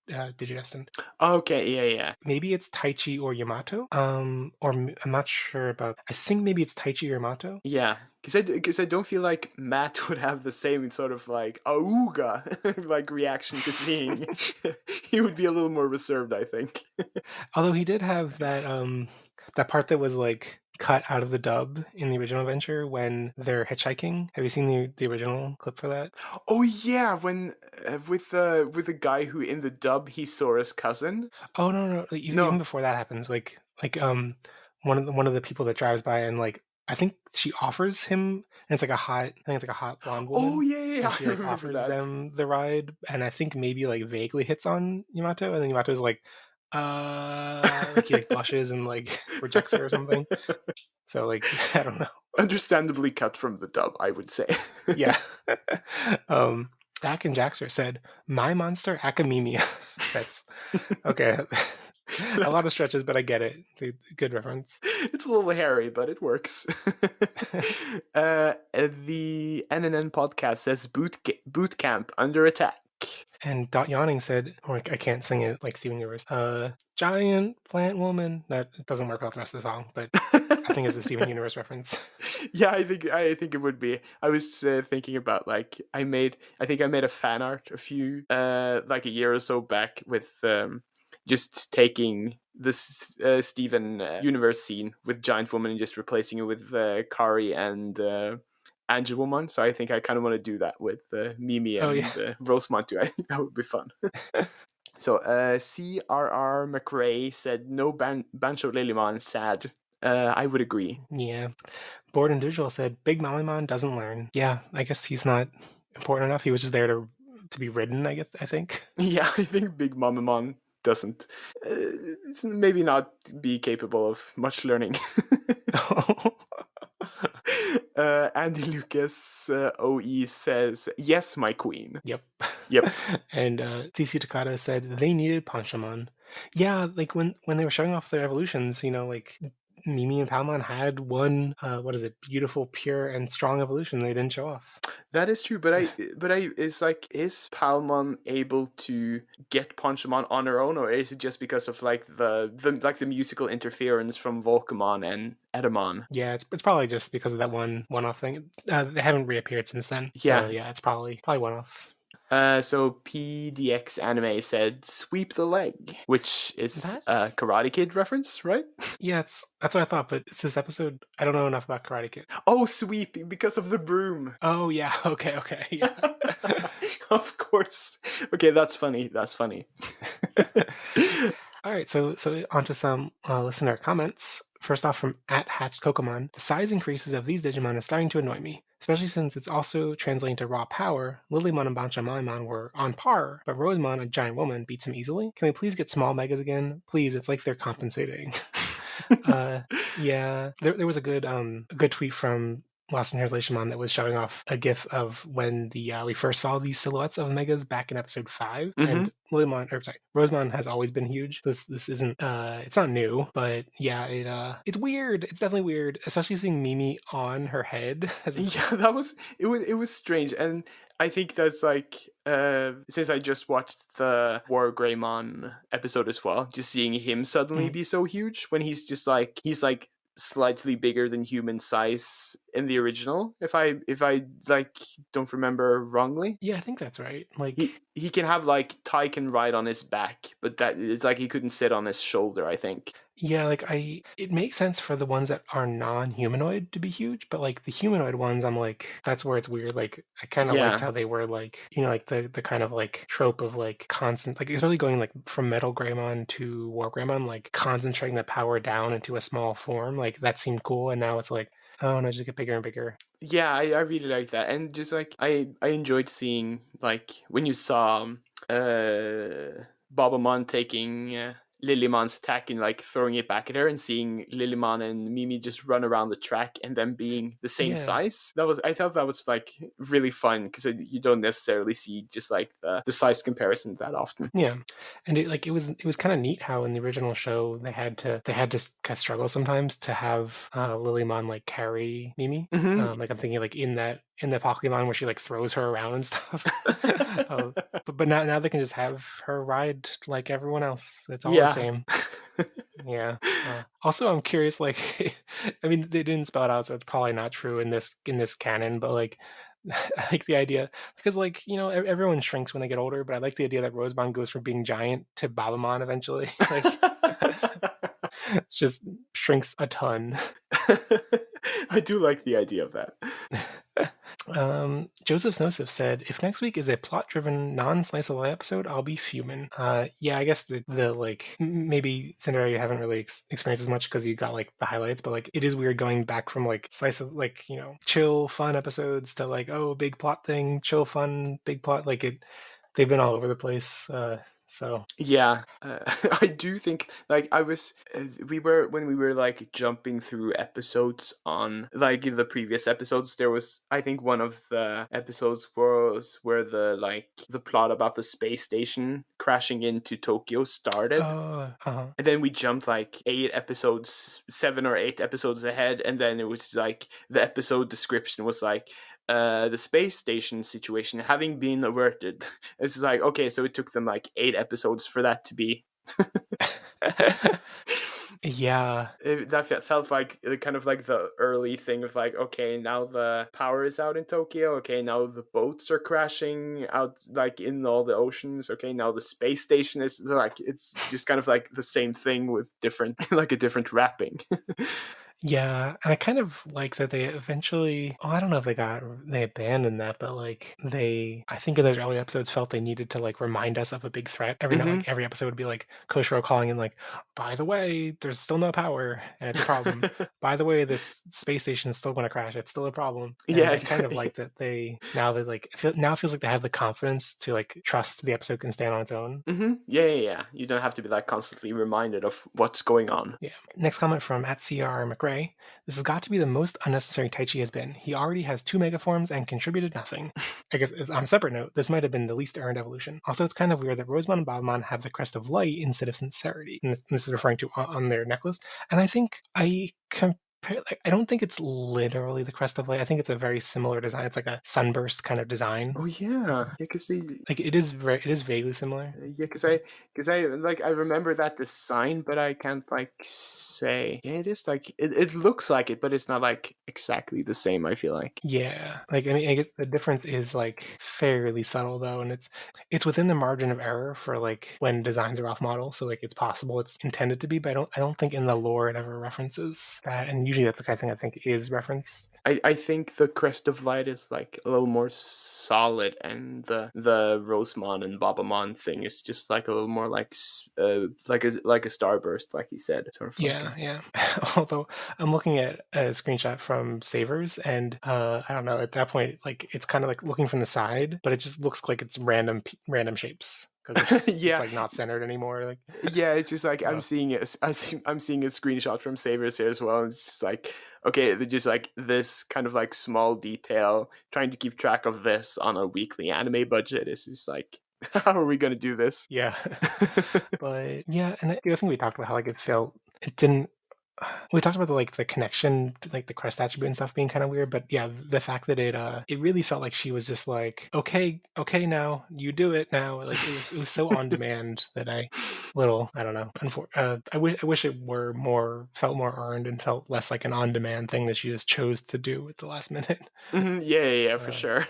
Digidestined. Okay, yeah. Maybe it's Tai Chi or Yamato. I'm not sure about. I think maybe it's Tai Chi or Yamato. Yeah, because I don't feel like Matt would have the same sort of like auga like reaction to seeing. He would be a little more reserved, I think. Although he did have that that part that was like cut out of the dub in the original adventure when they're hitchhiking. Have you seen the original clip for that? Oh yeah, when with the guy who in the dub he saw his cousin. Oh no, even before that happens, like one of the people that drives by and like I think she offers him, and it's like a hot blonde woman. Oh yeah. And she like offers them the ride, and I think maybe like vaguely hits on Yamato, and then Yamato's like he like blushes and like rejects her or something. So like I don't know. Understandably cut from the dub, I would say. Yeah. Dak and Jaxer said, "My monster academia." That's okay. A lot of stretches, but I get it. Good reference. It's a little hairy, but it works. The NNN podcast says boot camp under attack. And Dot Yawning said, I can't sing it like Steven Universe. Giant plant woman. That doesn't work out the rest of the song, but I think it's a Steven Universe reference. Yeah, I think it would be. I was thinking about like I think I made a fan art a few like a year or so back with just taking this Steven Universe scene with Giant Woman and just replacing it with Kari and Angelwoman. So I think I kind of want to do that with Mimi and Rosemon too. I think that would be fun. So CRR McRae said no Bancho Lilymon, sad. I would agree. Yeah. Bored Individual said Big Mamimon doesn't learn. Yeah, I guess he's not important enough. He was just there to be ridden, I think. Yeah, I think Big Mamimon doesn't maybe not be capable of much learning. Andy Lucas OE says, "Yes, my queen." Yep. And TC Takata said they needed Panchamon. Yeah, like when they were showing off their evolutions, like Mimi and Palmon had one, beautiful, pure, and strong evolution they didn't show off. That is true, but it's like, is Palmon able to get Ponchomon on her own, or is it just because of like the musical interference from Volcamon and Edamon? Yeah, it's probably just because of that one-off thing. They haven't reappeared since then. Yeah. So yeah, it's probably one-off. So PDX Anime said "sweep the leg," which is a Karate Kid reference, right? Yeah, that's what I thought. But it's this episode. I don't know enough about Karate Kid. Oh, sweep because of the broom. Oh yeah. Okay. Yeah. Of course. Okay, that's funny. All right, so onto some listener comments. First off, from @HatchedKokomon, the size increases of these Digimon is starting to annoy me, especially since it's also translating to raw power. Lilymon and Banchamaimon were on par, but Rosemon, a giant woman, beats him easily. Can we please get small megas again? Please, it's like they're compensating. Yeah, there was a good tweet from Lost in Translation Mon that was showing off a GIF of when we first saw these silhouettes of megas back in episode 5, and Rosemon has always been huge. This isn't it's not new, but yeah, it's weird. It's definitely weird, especially seeing Mimi on her head. Yeah, it was strange, and I think that's like since I just watched the War Greymon episode as well, just seeing him suddenly be so huge when he's like slightly bigger than human size in the original, if I like don't remember wrongly. Yeah, I think that's right. Like he can have like Tai can ride on his back, but that it's like he couldn't sit on his shoulder, I think. Yeah, like it makes sense for the ones that are non-humanoid to be huge, but like the humanoid ones, I'm like, that's where it's weird. Like I kind of liked how they were like, like the kind of like trope of like constant, like especially going like from Metal Greymon to War Greymon, like concentrating the power down into a small form. Like that seemed cool, and now it's like, oh no, just get bigger and bigger. Yeah, I really like that, and just like I enjoyed seeing like when you saw Bobomon taking Lilymon's attack and like throwing it back at her, and seeing Lilymon and Mimi just run around the track and them being the same size. I thought that was like really fun, because you don't necessarily see just like the size comparison that often. Yeah, and it was kind of neat how in the original show they had to kind of struggle sometimes to have Lilymon like carry Mimi. Like I'm thinking like in the Pokemon where she like throws her around and stuff. But now they can just have her ride like everyone else. It's all the same. Yeah. Also, I'm curious. Like, I mean, they didn't spell it out, so it's probably not true in this canon. But like, I like the idea because, like, everyone shrinks when they get older. But I like the idea that Rosemon goes from being giant to Babamon eventually. Like, it just shrinks a ton. I do like the idea of that. Joseph Snosif said, if next week is a plot-driven, non-slice of life episode, I'll be fuming. Yeah, I guess the like maybe Sindre you haven't really experienced as much because you got like the highlights, but like it is weird going back from like slice of like chill fun episodes to like big plot thing, chill fun big plot. Like they've been all over the place. So yeah, I do think like when we were like jumping through episodes on like the previous episodes, there was, I think one of the episodes was where the plot about the space station crashing into Tokyo started, and then we jumped like 7 or 8 episodes ahead, and then it was like the episode description was like, the space station situation having been averted. It's like, okay, so it took them like 8 episodes for that to be. Yeah, that felt like kind of like the early thing of like, okay, now the power is out in Tokyo. Okay, now the boats are crashing out like in all the oceans. Okay, now the space station is like, it's just kind of like the same thing with different like a different wrapping. Yeah, and I kind of like that they eventually, I don't know if they abandoned that, but like I think in those early episodes felt they needed to like remind us of a big threat. Every episode would be like Koshiro calling in like, by the way, there's still no power and it's a problem. By the way, this space station is still going to crash. It's still a problem. And I kind of like that now it feels like they have the confidence to like trust the episode can stand on its own. Yeah. You don't have to be like constantly reminded of what's going on. Yeah. Next comment from @CR McRae Gray, this has got to be the most unnecessary Taichi has been. He already has 2 megaforms and contributed nothing. I guess on a separate note, this might have been the least earned evolution. Also, it's kind of weird that Rosemon and Bobmon have the crest of light instead of sincerity. And this is referring to on their necklace. And I think I don't think it's literally the crest of light. I think it's a very similar design. It's like a sunburst kind of design. Oh yeah, because they Like it is vaguely similar. yeah, because I like I remember that design, but I can't like say yeah, it is like it looks like it, but it's not like exactly the same. I feel like Yeah, like I mean, I guess the difference is like fairly subtle though, and it's within the margin of error for like when designs are off model. So like it's possible it's intended to be, but I don't think in the lore it ever references that. And usually that's the kind of thing I think is referenced. I think the crest of light is like a little more solid, and the Rosemon and Bobamon thing is just like a little more like like a starburst, like you said, sort of. Yeah, yeah. Although I'm looking at a screenshot from Savers, and I don't know. At that point, like it's kind of like looking from the side, but it just looks like it's random shapes because Yeah, it's like not centered anymore. Like yeah, it's just like I'm uh, seeing it. I'm seeing a screenshot from Savers here as well. And it's just like okay, they're just like this kind of like small detail. Trying to keep track of this on a weekly anime budget is just like, how are we gonna do this? yeah. But yeah, and the other thing we talked about how like it didn't. We talked about the connection, like the crest attribute and stuff being kind of weird, but yeah, the fact that it really felt like she was just like, okay, now you do it now. Like it was so on demand that I don't know. I wish it felt more earned and felt less like an on demand thing that she just chose to do at the last minute. Yeah, for Uh, sure.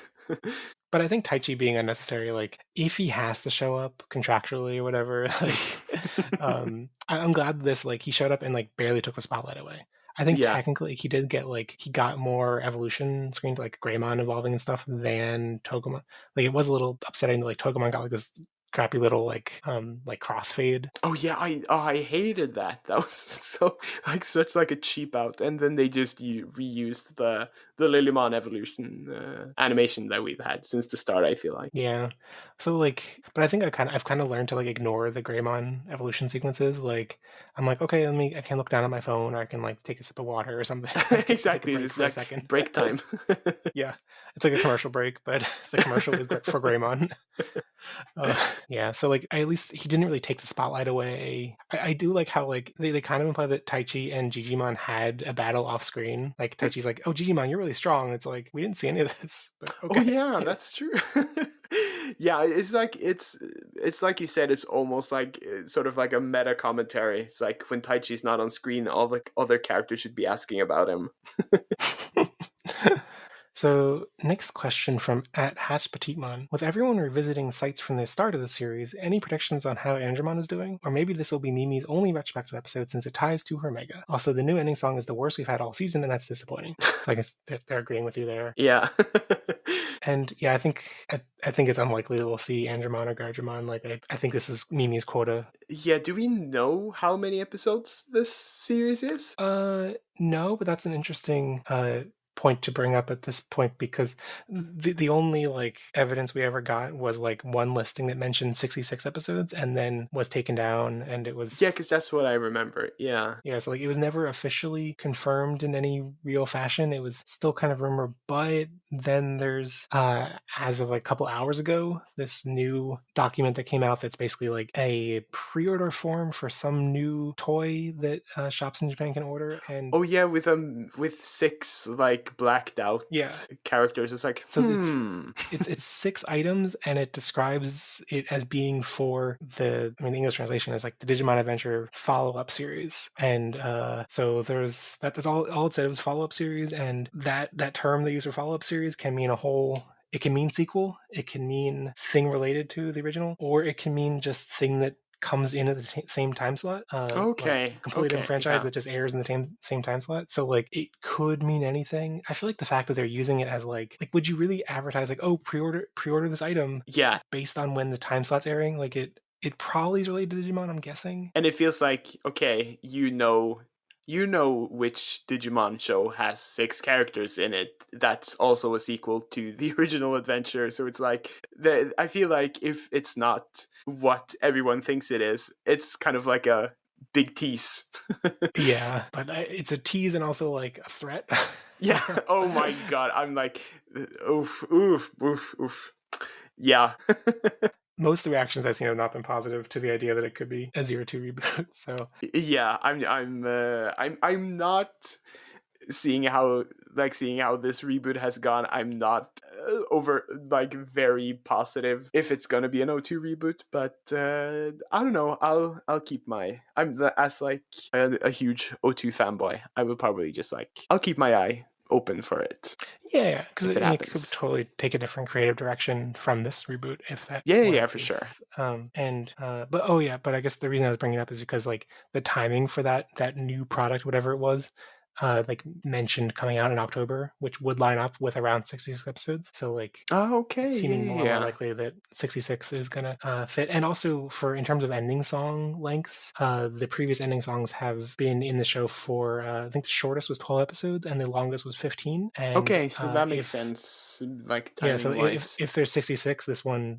but I think Taichi being unnecessary, like if he has to show up contractually or whatever, like I'm glad this like he showed up and like barely took the spotlight away. I think Yeah. technically he did get like he got more evolution screen like Greymon evolving and stuff than Togemon. Like it was a little upsetting that like Togemon got like this crappy little like crossfade. Oh yeah, I hated that. That was so like such like a cheap out, and then they just reused the Lilymon evolution animation that we've had since the start. I feel like. Yeah. So like but I think I've kind of learned to like ignore the Greymon evolution sequences. Like I'm like, okay, I can look down at my phone or I can like take a sip of water or something. Take Exactly, a break it's for a like second. break time. Yeah. It's like a commercial break, but the commercial is for Greymon. Yeah, so like at least he didn't really take the spotlight away. I do like how like they kind of imply that Taichi and Digimon had a battle off screen. Like Taichi's like, "Oh, Digimon, you're really strong." It's like we didn't see any of this, but okay. Oh yeah, that's true. Yeah, it's like you said, it's almost like sort of like a meta commentary. It's like when Taichi's not on screen, all the other characters should be asking about him. So, next question from @HatchPetitmon. With everyone revisiting sites from the start of the series, any predictions on how Andromon is doing? Or maybe this will be Mimi's only retrospective episode since it ties to her mega. Also, the new ending song is the worst we've had all season, and that's disappointing. So I guess they're agreeing with you there. Yeah. And yeah, I think it's unlikely that we'll see Andromon or Gargemon. Like I think this is Mimi's quota. Yeah, do we know how many episodes this series is? No, but that's an interesting point to bring up at this point because the only like evidence we ever got was like one listing that mentioned 66 episodes and then was taken down and it was Yeah, because that's what I remember. Yeah. so like it was never officially confirmed in any real fashion. It was still kind of rumor, but then there's as of like a couple hours ago this new document that came out that's basically like a pre-order form for some new toy that shops in Japan can order. And oh yeah, with 6 like blacked out characters. It's like so it's 6 items and it describes it as being for the English translation is like the Digimon Adventure follow-up series. And so that's all it said was follow-up series, and that term they use for follow-up series can mean it can mean sequel, it can mean thing related to the original, or it can mean just thing that comes in at the same time slot. okay. Like completely different franchise that just airs in the same time slot. So like it could mean anything. I feel like the fact that they're using it as like would you really advertise like, oh, pre-order this item based on when the time slot's airing? Like it probably is related to Digimon, I'm guessing. And it feels like, okay, you know which Digimon show has 6 characters in it. That's also a sequel to the original adventure. So it's like, I feel like if it's not what everyone thinks it is, it's kind of like a big tease. Yeah, but it's a tease and also like a threat. Yeah. Oh my god. I'm like, oof, oof, oof, oof. Yeah. Most of the reactions I've seen have not been positive to the idea that it could be a 0-2 reboot. So Yeah. I'm not seeing how this reboot has gone. I'm not over like very positive if it's gonna be an O2 reboot, but I don't know. I'll keep my as like a huge O2 fanboy. I will probably just like I'll keep my eye open for it yeah, because if it it could happens. totally take a different creative direction from this reboot if that Yeah, were yeah, the for sure. case. But I guess the reason I was bringing it up is because like the timing for that new product, whatever it was, like mentioned coming out in October, which would line up with around 66 episodes. So like Oh, it's okay. seeming Yeah, more and more yeah, likely that 66 is gonna fit. And also for in terms of ending song lengths, the previous ending songs have been in the show for I think the shortest was 12 episodes and the longest was 15. And okay, so that makes if sense, like yeah, so timing wise. if there's 66, this one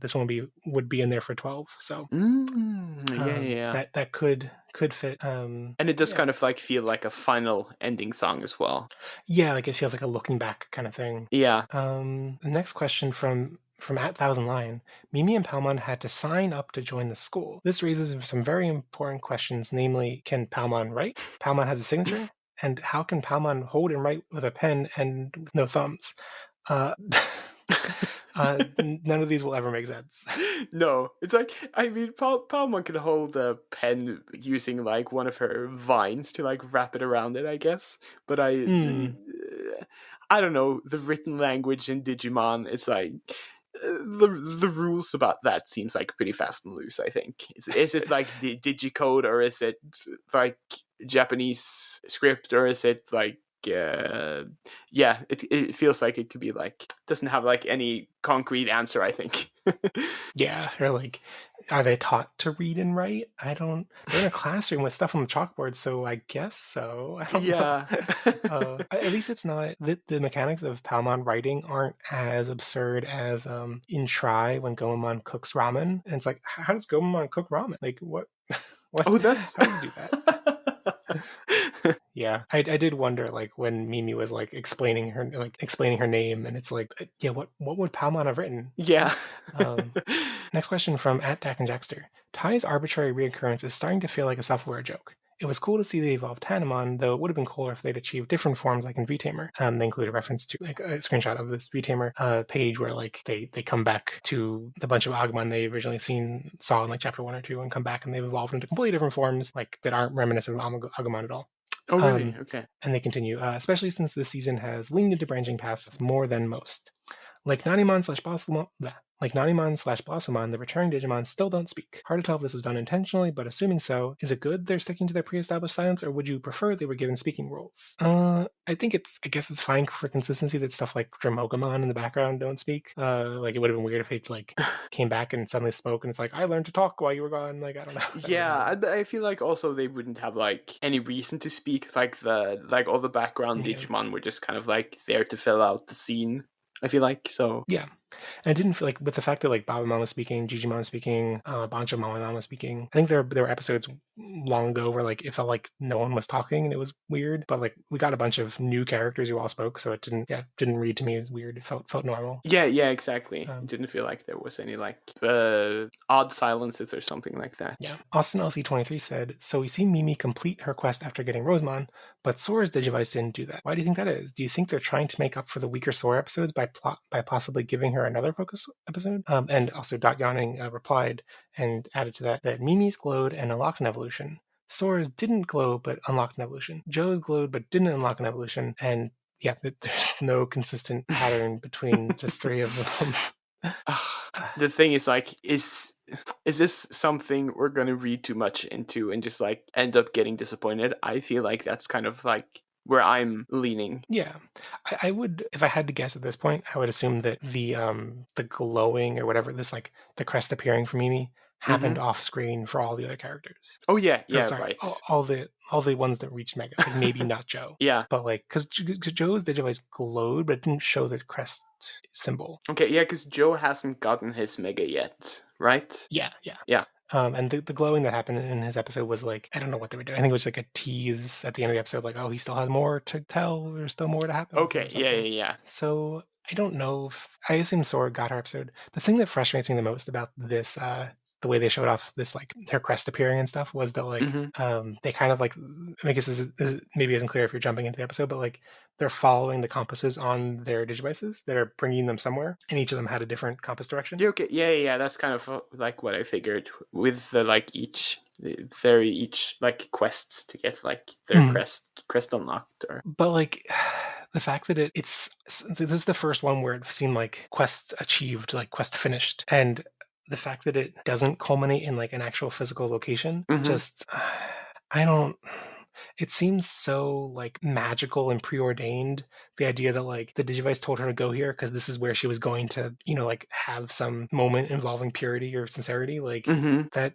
would be in there for 12. So Yeah, yeah. that could fit. And it does Yeah, kind of like feel like a final ending song as well. yeah, like it feels like a looking back kind of thing. Yeah. The next question from at Thousand Lion, Mimi and Palmon had to sign up to join the school. This raises some very important questions, namely, can Palmon write? Palmon has a signature, and how can Palmon hold and write with a pen and with no thumbs? Uh, none of these will ever make sense. No, it's like I mean, Palmon can hold a pen using like one of her vines to like wrap it around it, I guess. But I don't know the written language in Digimon. It's like the rules about that seems like pretty fast and loose. I think is it like digicode or is it like Japanese script or is it like yeah, it feels like it could be like doesn't have like any concrete answer, I think. Yeah, or like, are they taught to read and write? They're in a classroom with stuff on the chalkboard, so I guess so. I don't know. Yeah. At least it's not the mechanics of Palmon writing aren't as absurd as in Try when Gomamon cooks ramen. And it's like, how does Gomamon cook ramen? Like, what? What? Oh, that's How does he do that? Yeah, I did wonder like when Mimi was like explaining her name, and it's like, yeah, what would Palmon have written? yeah. Um, Next question from at Dak and Jackster. Ty's arbitrary reoccurrence is starting to feel like a self-aware joke. It was cool to see they evolved Tanamon, though it would have been cooler if they'd achieved different forms like in V-Tamer. They include a reference to like a screenshot of this V-Tamer page where like they come back to the bunch of Agumon they originally saw in like chapter 1 or 2 and come back and they've evolved into completely different forms like that aren't reminiscent of Agumon at all. Oh, really? Okay. And they continue, especially since this season has leaned into branching paths more than most. Like Nanimon slash Blossomon, the returning Digimon still don't speak. Hard to tell if this was done intentionally, but assuming so, is it good they're sticking to their pre-established silence, or would you prefer they were given speaking roles? I guess it's fine for consistency that stuff like Dramogamon in the background don't speak. Like it would have been weird if it like came back and suddenly spoke, and it's like I learned to talk while you were gone. Like I don't know. Yeah, I feel like also they wouldn't have like any reason to speak. Like all the background Yeah. Digimon were just kind of like there to fill out the scene. I feel like so. Yeah. And I didn't feel like with the fact that like Babamon was speaking, Jijimon was speaking, Bancho Mamamon was speaking. I think there were episodes long ago where like it felt like no one was talking and it was weird. But like we got a bunch of new characters who all spoke, so it didn't read to me as weird. It felt normal. Yeah, exactly. It didn't feel like there was any like odd silences or something like that. Yeah. Austin LC23 said, so we see Mimi complete her quest after getting Rosemon, but Sora's Digivice didn't do that. Why do you think that is? Do you think they're trying to make up for the weaker Sora episodes by possibly giving her another focus episode? And also Dot Yawning replied and added to that Mimi's glowed and unlocked an evolution. Sora's didn't glow but unlocked an evolution. Joe's glowed but didn't unlock an evolution. And yeah, there's no consistent pattern between the three of them. The thing is like is this something we're gonna read too much into and just like end up getting disappointed? I feel like that's kind of like where I'm leaning. Yeah, I would, if I had to guess at this point, I would assume that the glowing or whatever this like the crest appearing for Mimi happened off screen for all the other characters. Oh yeah, Or, sorry, right. all the ones that reached Mega, like maybe not Joe. Yeah, but like because Joe's Digivice glowed, but it didn't show the crest symbol. okay, yeah, because Joe hasn't gotten his Mega yet, right? Yeah. And the glowing that happened in his episode was like, I don't know what they were doing. I think it was like a tease at the end of the episode, like, oh, he still has more to tell. There's still more to happen with him Okay, or yeah, something. yeah. So I don't know if I assume Sora got her episode. The thing that frustrates me the most about this, the way they showed off this, like her crest appearing and stuff, was that like they kind of like, I guess this maybe isn't clear if you're jumping into the episode, but like they're following the compasses on their digivices that are bringing them somewhere, and each of them had a different compass direction. Yeah, okay, yeah. That's kind of like what I figured with the like each like quests to get like their crest unlocked. Or But like the fact that this is the first one where it seemed like quest achieved, like quest finished, and the fact that it doesn't culminate in like an actual physical location, just I don't. It seems so like magical and preordained. The idea that like the Digivice told her to go here because this is where she was going to, like have some moment involving purity or sincerity, like that.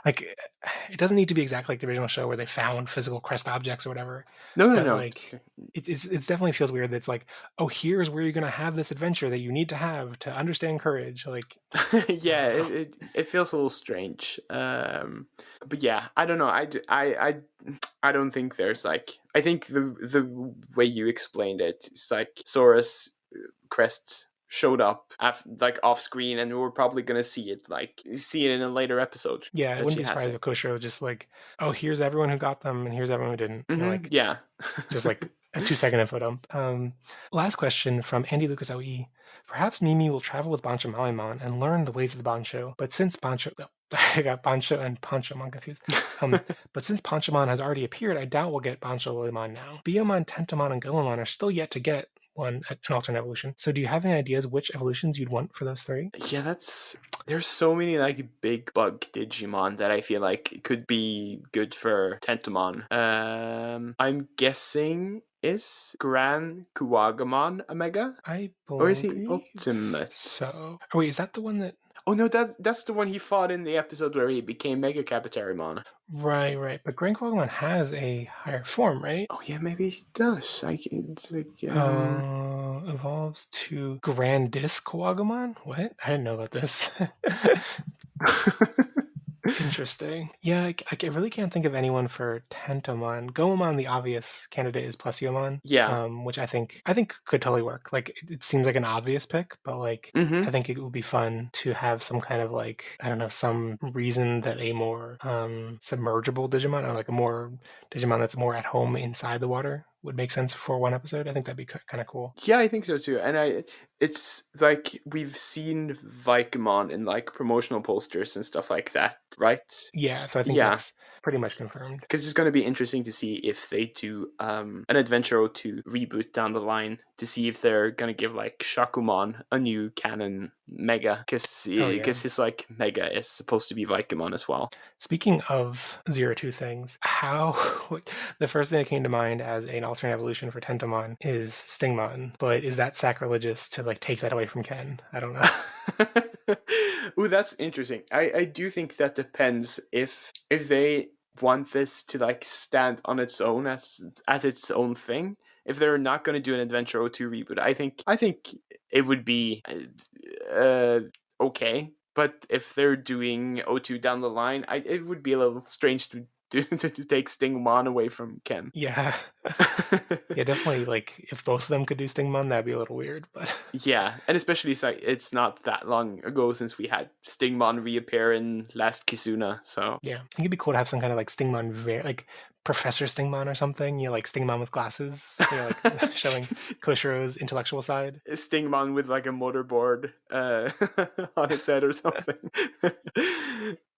Like it doesn't need to be exactly like the original show where they found physical crest objects or whatever. No. But like it's definitely feels weird that it's like, oh, here's where you're gonna have this adventure that you need to have to understand courage. Like yeah, it feels a little strange. But yeah, I don't know. I don't think there's like, I think the way you explained it, it's like Sora's crest showed up like off screen, and we're probably gonna see it in a later episode. yeah, I wouldn't be surprised if Koshiro just like, oh, here's everyone who got them and here's everyone who didn't. Like yeah. just like a 2-second info dump. Last question from Andy Lucas OE. Perhaps Mimi will travel with Bancho Malimon and learn the ways of the Bancho, but since Bancho, I got Bancho and Panchomon confused. But since Panchomon has already appeared, I doubt we'll get Bancho Malimon now. Biyomon, Tentomon, and Goemon are still yet to get an alternate evolution. So do you have any ideas which evolutions you'd want for those three? Yeah, there's so many like big bug Digimon that I feel like could be good for Tentomon. I'm guessing, is Gran Kuwagamon a Mega? I believe Or is he Ultimate? So, oh wait, is that the one that? Oh no, that's the one he fought in the episode where he became Mega Capitarimon. Right. But Gran Kuwagamon has a higher form, right? Oh yeah, maybe he does. Evolves to Grandis Kuwagamon? What? I didn't know about this. Interesting. Yeah, I really can't think of anyone for Tentomon. Goemon, the obvious candidate, is Plesiomon. Yeah. Which I think could totally work. Like it seems like an obvious pick, but like I think it would be fun to have some kind of like, I don't know, some reason that a more submergible Digimon, or like a more Digimon that's more at home inside the water, would make sense for one episode. I think that'd be kind of cool. Yeah, I think so too. And it's like we've seen Vikemon in like promotional posters and stuff like that, right? Yeah, so I think that's pretty much confirmed. Because it's going to be interesting to see if they do an Adventure 02 reboot down the line, to see if they're going to give like Shakumon a new canon Mega, because his like Mega is supposed to be Vikemon as well. Speaking of 02 things, the first thing that came to mind as an alternate evolution for Tentomon is Stingmon, but is that sacrilegious to like take that away from Ken? I don't know. Ooh, that's interesting. I do think that depends if they want this to like stand on its own as its own thing. If they're not going to do an Adventure 02 reboot, I think it would be okay. But if they're doing 02 down the line, it would be a little strange to take Stingmon away from Ken. Yeah. Yeah, definitely. Like if both of them could do Stingmon, that'd be a little weird. But yeah, and especially it's not that long ago since we had Stingmon reappear in Last Kizuna. So yeah, I think it'd be cool to have some kind of like Stingmon, like Professor Stingmon or something. Like Stingmon with glasses, like showing Koshiro's intellectual side. Stingmon with like a motorboard on his head or something.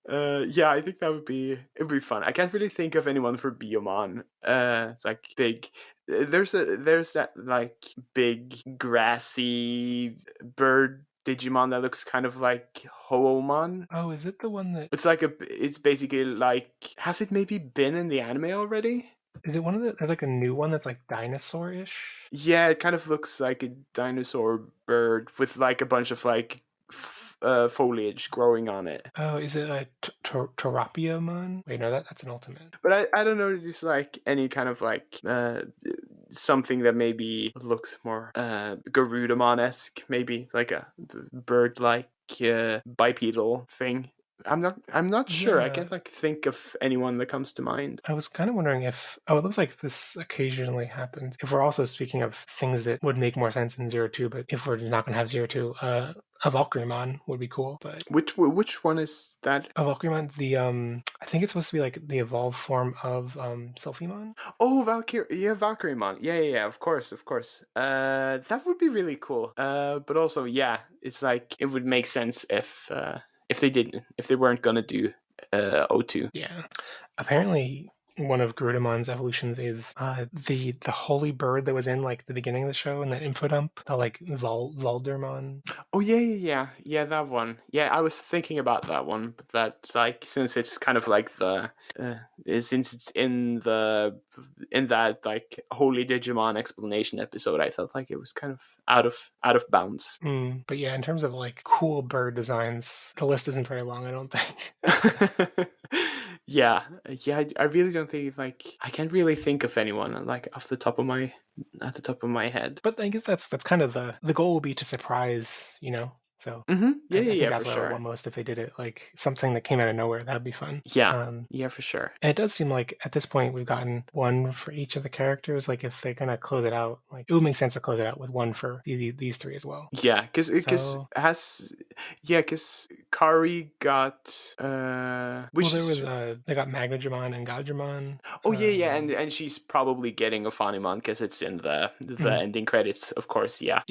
Yeah, I think it'd be fun. I can't really think of anyone for Biyomon. It's like big. There's that like big grassy bird Digimon that looks kind of like Hoomon. Oh, is it the one that? It's basically like, has it maybe been in the anime already? Is it one of there's like a new one that's like dinosaur-ish? Yeah, it kind of looks like a dinosaur bird with like a bunch of like foliage growing on it. Oh, is it a Torapiomon? Wait, no, that's an ultimate. But I don't know, just like any kind of like something that maybe looks more Garudamon-esque, maybe like a bird-like bipedal thing. I'm not sure. I Yeah. can't like think of anyone that comes to mind. I was kind of wondering if, it looks like this occasionally happens. If we're also speaking of things that would make more sense in Zero Two, but if we're not going to have Zero Two, a Valkyremon would be cool. But Which one is that? a Valkyremon, I think it's supposed to be like the evolved form of Sylphimon. Oh, Valkyremon. Yeah. Of course, of course. That would be really cool. But also, yeah, it's like it would make sense if if they weren't gonna do O2. Yeah. Apparently, one of Grudamon's evolutions is the holy bird that was in like the beginning of the show in that info dump, the like Valdermon. Oh yeah, that one. Yeah, I was thinking about that one, but that's like since it's kind of like since it's in that like holy Digimon explanation episode, I felt like it was kind of out of bounds. But yeah, in terms of like cool bird designs, the list isn't very long, I don't think. yeah, I really don't think like I can't really think of anyone like at the top of my head. But I guess that's kind of the goal will be to surprise, So I think Yeah, that's for what I would sure. want most if they did it like something that came out of nowhere. That'd be fun. Yeah, for sure. And it does seem like at this point we've gotten one for each of the characters. Like if they're gonna close it out, like it would make sense to close it out with one for these three as well. Yeah, because So, Kari got which there was they got Magnagramon and Gaudramon. yeah, and she's probably getting a Funimon because it's in the ending credits, of course. Yeah.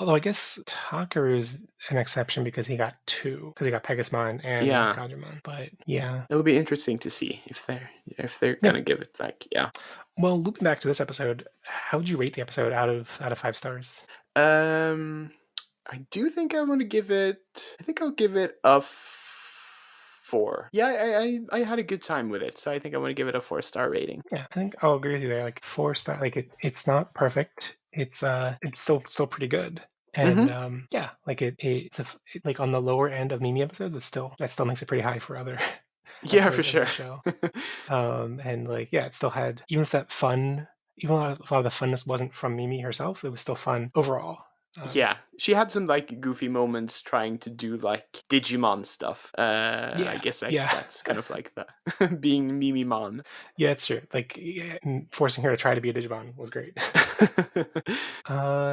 Although I guess Takeru's an exception because he got two, because he got Pegasmon and Gaudramon. But yeah, it'll be interesting to see if they're gonna give it like Well, looping back to this episode, how would you rate the episode out of 5 stars? I do think I want to give it. I think I'll give it a 4. Yeah, I had a good time with it, so I think I want to give it a 4-star rating. Yeah, I think I'll agree with you there. Like 4 star, like it's not perfect. It's still pretty good. And like it's like on the lower end of Mimi episodes, that still makes it pretty high for other. Yeah, for sure. Show. And like it still had, even if that fun, even a lot of the funness wasn't from Mimi herself, it was still fun overall. Yeah, she had some like goofy moments trying to do like Digimon stuff. I guess that's kind of like that being Mimimon. Yeah, it's true. Like forcing her to try to be a Digimon was great.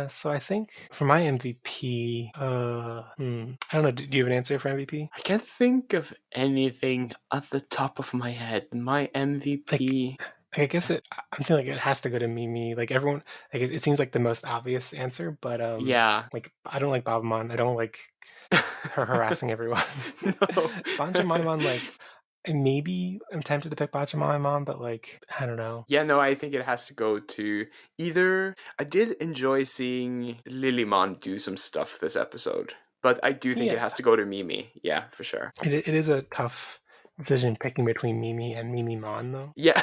So I think for my MVP, I don't know. Do you have an answer for MVP? I can't think of anything at the top of my head. My MVP. I guess I'm feeling like it has to go to Mimi. Like everyone, like it seems like the most obvious answer, but like I don't like Babamon. I don't like her harassing everyone. Banjamonamon, like maybe I'm tempted to pick Banjamonamon, but like I don't know. Yeah, no, I think it has to go to either. I did enjoy seeing Lilymon do some stuff this episode, but I do think it has to go to Mimi. Yeah, for sure. It is a tough decision picking between Mimi and Mimimon, though. Yeah.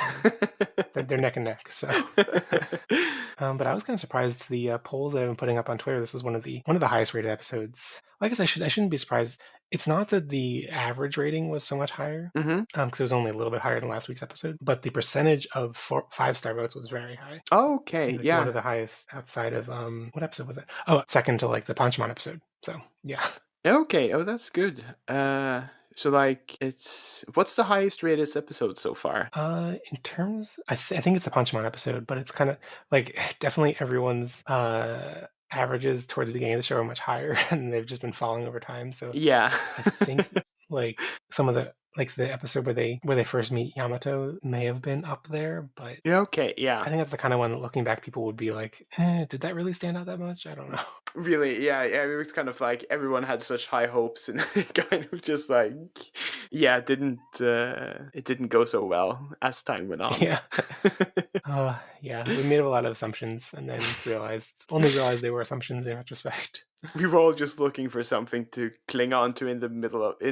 They're neck and neck. So, but I was kind of surprised the polls that I've been putting up on Twitter. This is one of the highest rated episode. Well, I guess I shouldn't be surprised. It's not that the average rating was so much higher, because it was only a little bit higher than last week's episode, but the percentage of 5-star votes was very high. Oh, okay, like one of the highest outside of what episode was it? Oh, second to like the Punchmon episode. So yeah. Okay. Oh, that's good. So like what's the highest rated episode so far? In terms, I think it's the Punchmon episode, but it's kind of like definitely everyone's averages towards the beginning of the show are much higher, and they've just been falling over time. So yeah, I think like some of the episode where they first meet Yamato may have been up there, but I think that's the kind of one that looking back people would be like, did that really stand out that much? I don't know. Really, yeah, it was kind of like everyone had such high hopes, and it kind of just like, it didn't go so well as time went on. We made a lot of assumptions, and then only realized they were assumptions in retrospect. We were all just looking for something to cling on to in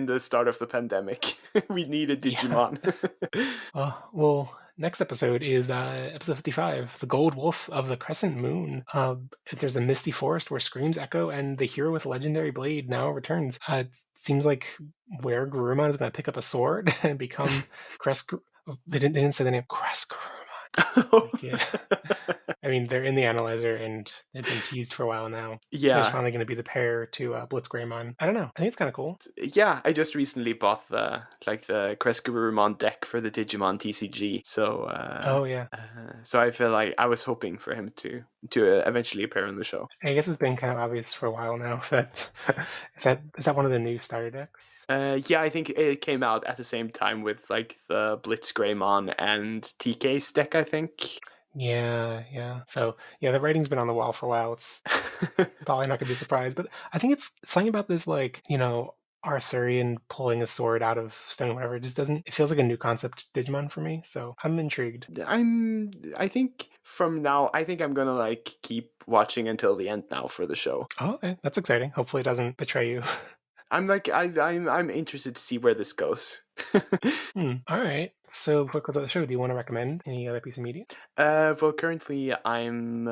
the start of the pandemic. We needed Digimon. Well, next episode is episode 55, The Gold Wolf of the Crescent Moon. There's a misty forest where screams echo, and the hero with legendary blade now returns. Seems like where Garurumon is going to pick up a sword and become They didn't say the name Garurumon. Like, yeah. I mean, they're in the analyzer and they've been teased for a while now. There's Yeah, finally going to be the pair to Blitz Greymon. I don't know. I think it's kind of cool. yeah. I just recently bought the Crescabirumon deck for the Digimon TCG, Oh yeah. so I feel like I was hoping for him to eventually appear on the show. I guess it's been kind of obvious for a while now if that if that is that one of the new starter decks. Yeah, I think it came out at the same time with like the Blitz Greymon and TK's deck, I think. Yeah, yeah. So yeah, the writing's been on the wall for a while. It's probably not gonna be surprised, but I think it's something about this, like, Arthurian pulling a sword out of stone, whatever. It just doesn't. It feels like a new concept Digimon for me, so I'm intrigued. I think from now, I think I'm gonna like keep watching until the end now for the show. Oh, okay, that's exciting. Hopefully, it doesn't betray you. I'm like I'm interested to see where this goes. All right. So before we close out the show, do you want to recommend any other piece of media? Well, currently I'm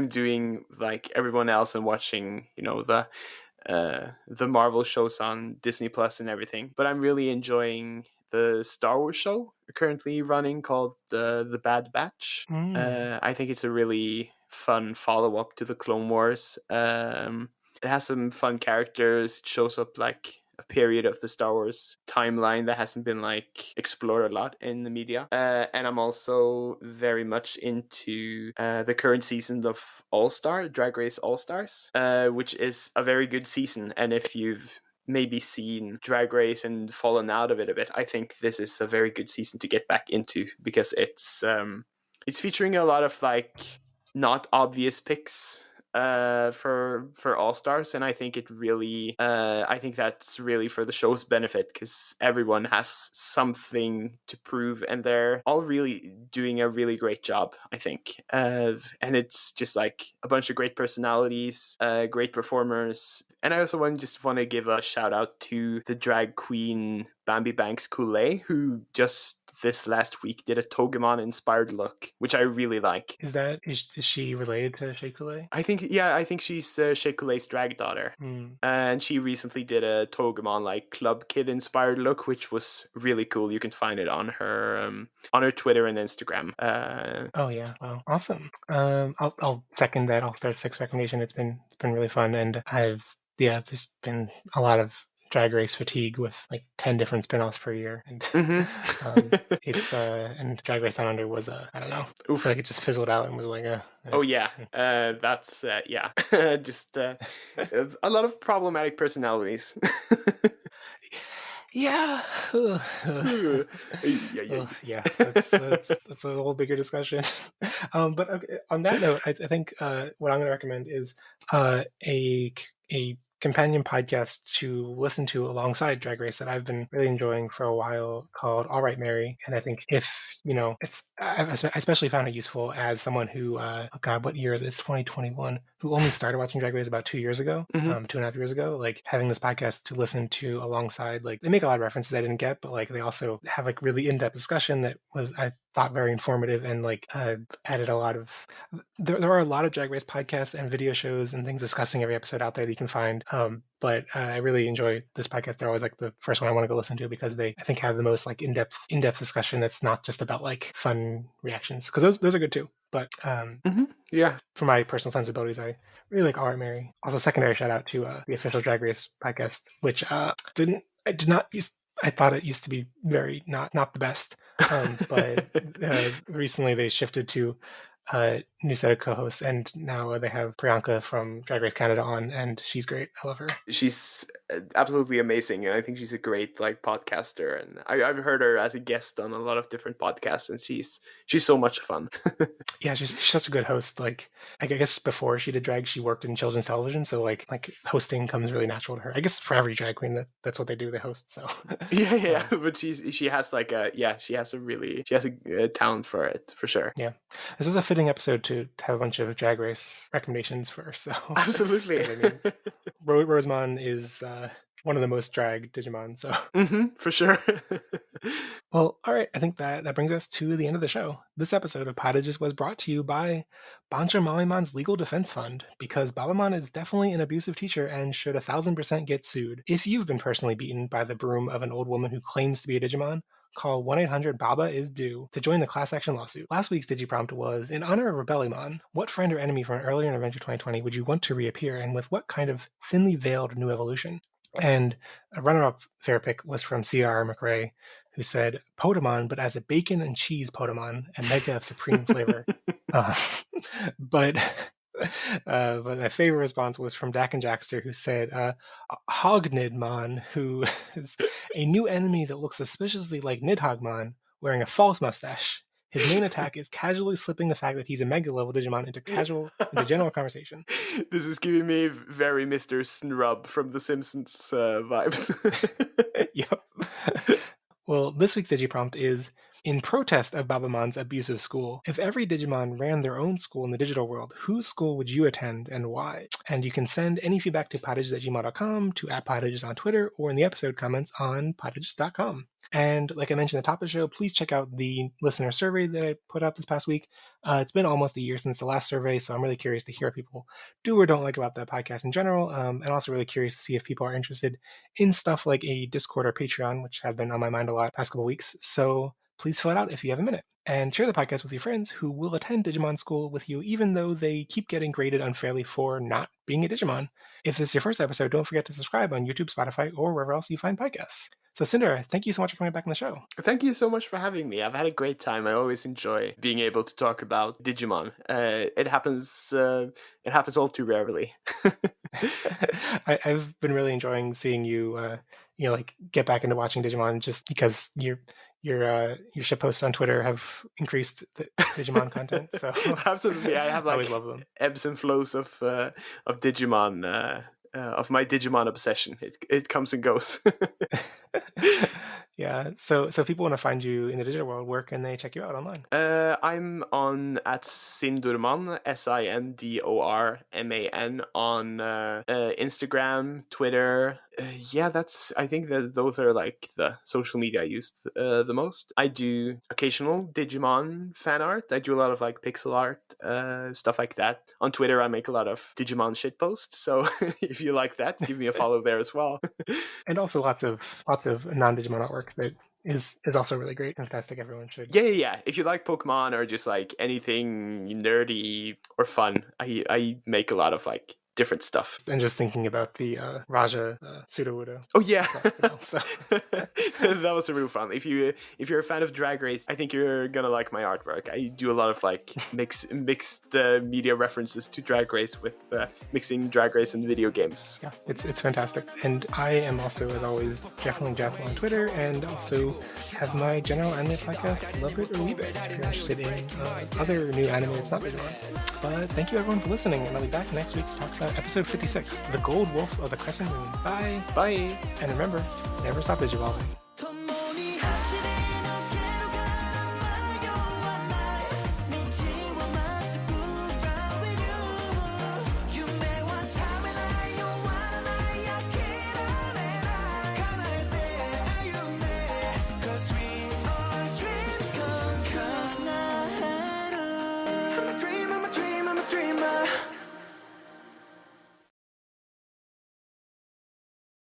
doing like everyone else and watching, the Marvel shows on Disney Plus and everything. But I'm really enjoying the Star Wars show currently running called the Bad Batch. Mm. I think it's a really fun follow up to the Clone Wars. It has some fun characters. It shows up like a period of the Star Wars timeline that hasn't been like explored a lot in the media. And I'm also very much into the current season of All Star, Drag Race All Stars, which is a very good season. And if you've maybe seen Drag Race and fallen out of it a bit, I think this is a very good season to get back into because it's featuring a lot of like not obvious picks for All Stars, and I think I think that's really for the show's benefit because everyone has something to prove, and they're all really doing a really great job. I think, and it's just like a bunch of great personalities, great performers, and I also just want to give a shout out to the drag queen Bambi Banks Coulee, who just this last week did a Togemon inspired look, which I really like. Is she related to Shea Coulee? I think she's Shea Coulee's drag daughter. Mm. And she recently did a Togemon like Club Kid inspired look, which was really cool. You can find it on her Twitter and Instagram. Oh yeah, wow, awesome. I'll second that All Star 6 recommendation. It's been really fun, and there's been a lot of Drag Race fatigue with like 10 different spin-offs per year, and it's and Drag Race Down Under was I don't know, I Oof. feel like it just fizzled out and was like Oh yeah, that's yeah, just a lot of problematic personalities. yeah. Yeah, that's a whole bigger discussion. But okay, on that note, I think what I'm going to recommend is a companion podcast to listen to alongside Drag Race that I've been really enjoying for a while called All Right Mary. And I think if I especially found it useful as someone who oh God, what year is it? It's 2021. Who only started watching Drag Race about 2 years ago, 2.5 years ago. Like having this podcast to listen to alongside, like they make a lot of references I didn't get, but like they also have like really in-depth discussion that was, I thought, very informative and like added a lot of. There are a lot of Drag Race podcasts and video shows and things discussing every episode out there that you can find. But I really enjoy this podcast. They're always like the first one I want to go listen to because they, I think, have the most like in-depth discussion that's not just about like fun reactions, because those are good too. But yeah, for my personal sensibilities, I really like All Right Mary. Also, secondary shout out to the official Drag Race podcast, which I thought it used to be very not the best, but recently they shifted to new set of co-hosts, and now they have Priyanka from Drag Race Canada on, and she's great. I love her. She's absolutely amazing, and I think she's a great like podcaster. And I've heard her as a guest on a lot of different podcasts, and she's so much fun. Yeah, she's such a good host. Like I guess before she did drag, she worked in children's television, so like hosting comes really natural to her. I guess for every drag queen, that's what they do. They host. So yeah, but she has like she has a talent for it for sure. Yeah, this was a fitting episode to have a bunch of Drag Race recommendations for. So absolutely, I mean, Rosemon is one of the most dragged Digimon. So for sure. Well, all right. I think that brings us to the end of the show. This episode of Pottages was brought to you by Bancho Mamimon's Legal Defense Fund, because Babamon is definitely an abusive teacher and should 1,000% get sued. If you've been personally beaten by the broom of an old woman who claims to be a Digimon, call 1-800-BABA-IS-DUE to join the class action lawsuit. Last week's Digiprompt was, in honor of Rebellymon, what friend or enemy from an earlier Adventure 2020 would you want to reappear, and with what kind of thinly veiled new evolution? And a runner-up fair pick was from C.R. McRae, who said, Podemon, but as a bacon and cheese Podemon, and mega of supreme flavor. But my favorite response was from Dak and Jackster, who said, Hognidmon, who is a new enemy that looks suspiciously like Nidhoggmon, wearing a false mustache. His main attack is casually slipping the fact that he's a mega level Digimon into general conversation. This is giving me very Mr. Snrub from The Simpsons vibes. Yep. Well, this week's Digiprompt is, in protest of Babamon's abusive school, if every Digimon ran their own school in the digital world, whose school would you attend and why? And you can send any feedback to podages@gmail.com, to @podages on Twitter, or in the episode comments on podages.com. And like I mentioned at the top of the show, please check out the listener survey that I put out this past week. It's been almost a year since the last survey, so I'm really curious to hear what people do or don't like about the podcast in general, and also really curious to see if people are interested in stuff like a Discord or Patreon, which has been on my mind a lot the past couple of weeks. So please fill it out if you have a minute. And share the podcast with your friends who will attend Digimon school with you, even though they keep getting graded unfairly for not being a Digimon. If this is your first episode, don't forget to subscribe on YouTube, Spotify, or wherever else you find podcasts. So, Sindre, thank you so much for coming back on the show. Thank you so much for having me. I've had a great time. I always enjoy being able to talk about Digimon. It happens all too rarely. I've been really enjoying seeing you, get back into watching Digimon, just because your shitposts on Twitter have increased the Digimon content. So absolutely, I have I always love them. Ebbs and flows of Digimon. Of my Digimon obsession. It comes and goes. Yeah. So if people want to find you in the digital world, where can they check you out online? I'm on at Sindorman, SINDORMAN on Instagram, Twitter. I think that those are like the social media I use the most. I do occasional Digimon fan art. I do a lot of like pixel art, stuff like that. On Twitter, I make a lot of Digimon shit posts. So if you like that, give me a follow there as well. And also lots of non-Digimon artwork that is also really great. Fantastic. Everyone should. Yeah. If you like Pokemon or just like anything nerdy or fun, I make a lot of like different stuff. And just thinking about the Raja Sudowoodo. Oh yeah, so. That was a real fun. If you're a fan of Drag Race, I think you're gonna like my artwork. I do a lot of like mixed media references to Drag Race with mixing Drag Race and video games. Yeah, it's fantastic. And I am also, as always, Jeff on Twitter, and also have my general anime podcast, Love It or Leave It, if you're interested in other new anime that's not Digimon. But thank you everyone for listening, and I'll be back next week to talk about episode 56, The Gold Wolf of the Crescent Moon. Bye! Bye! And remember, never stop digivolving.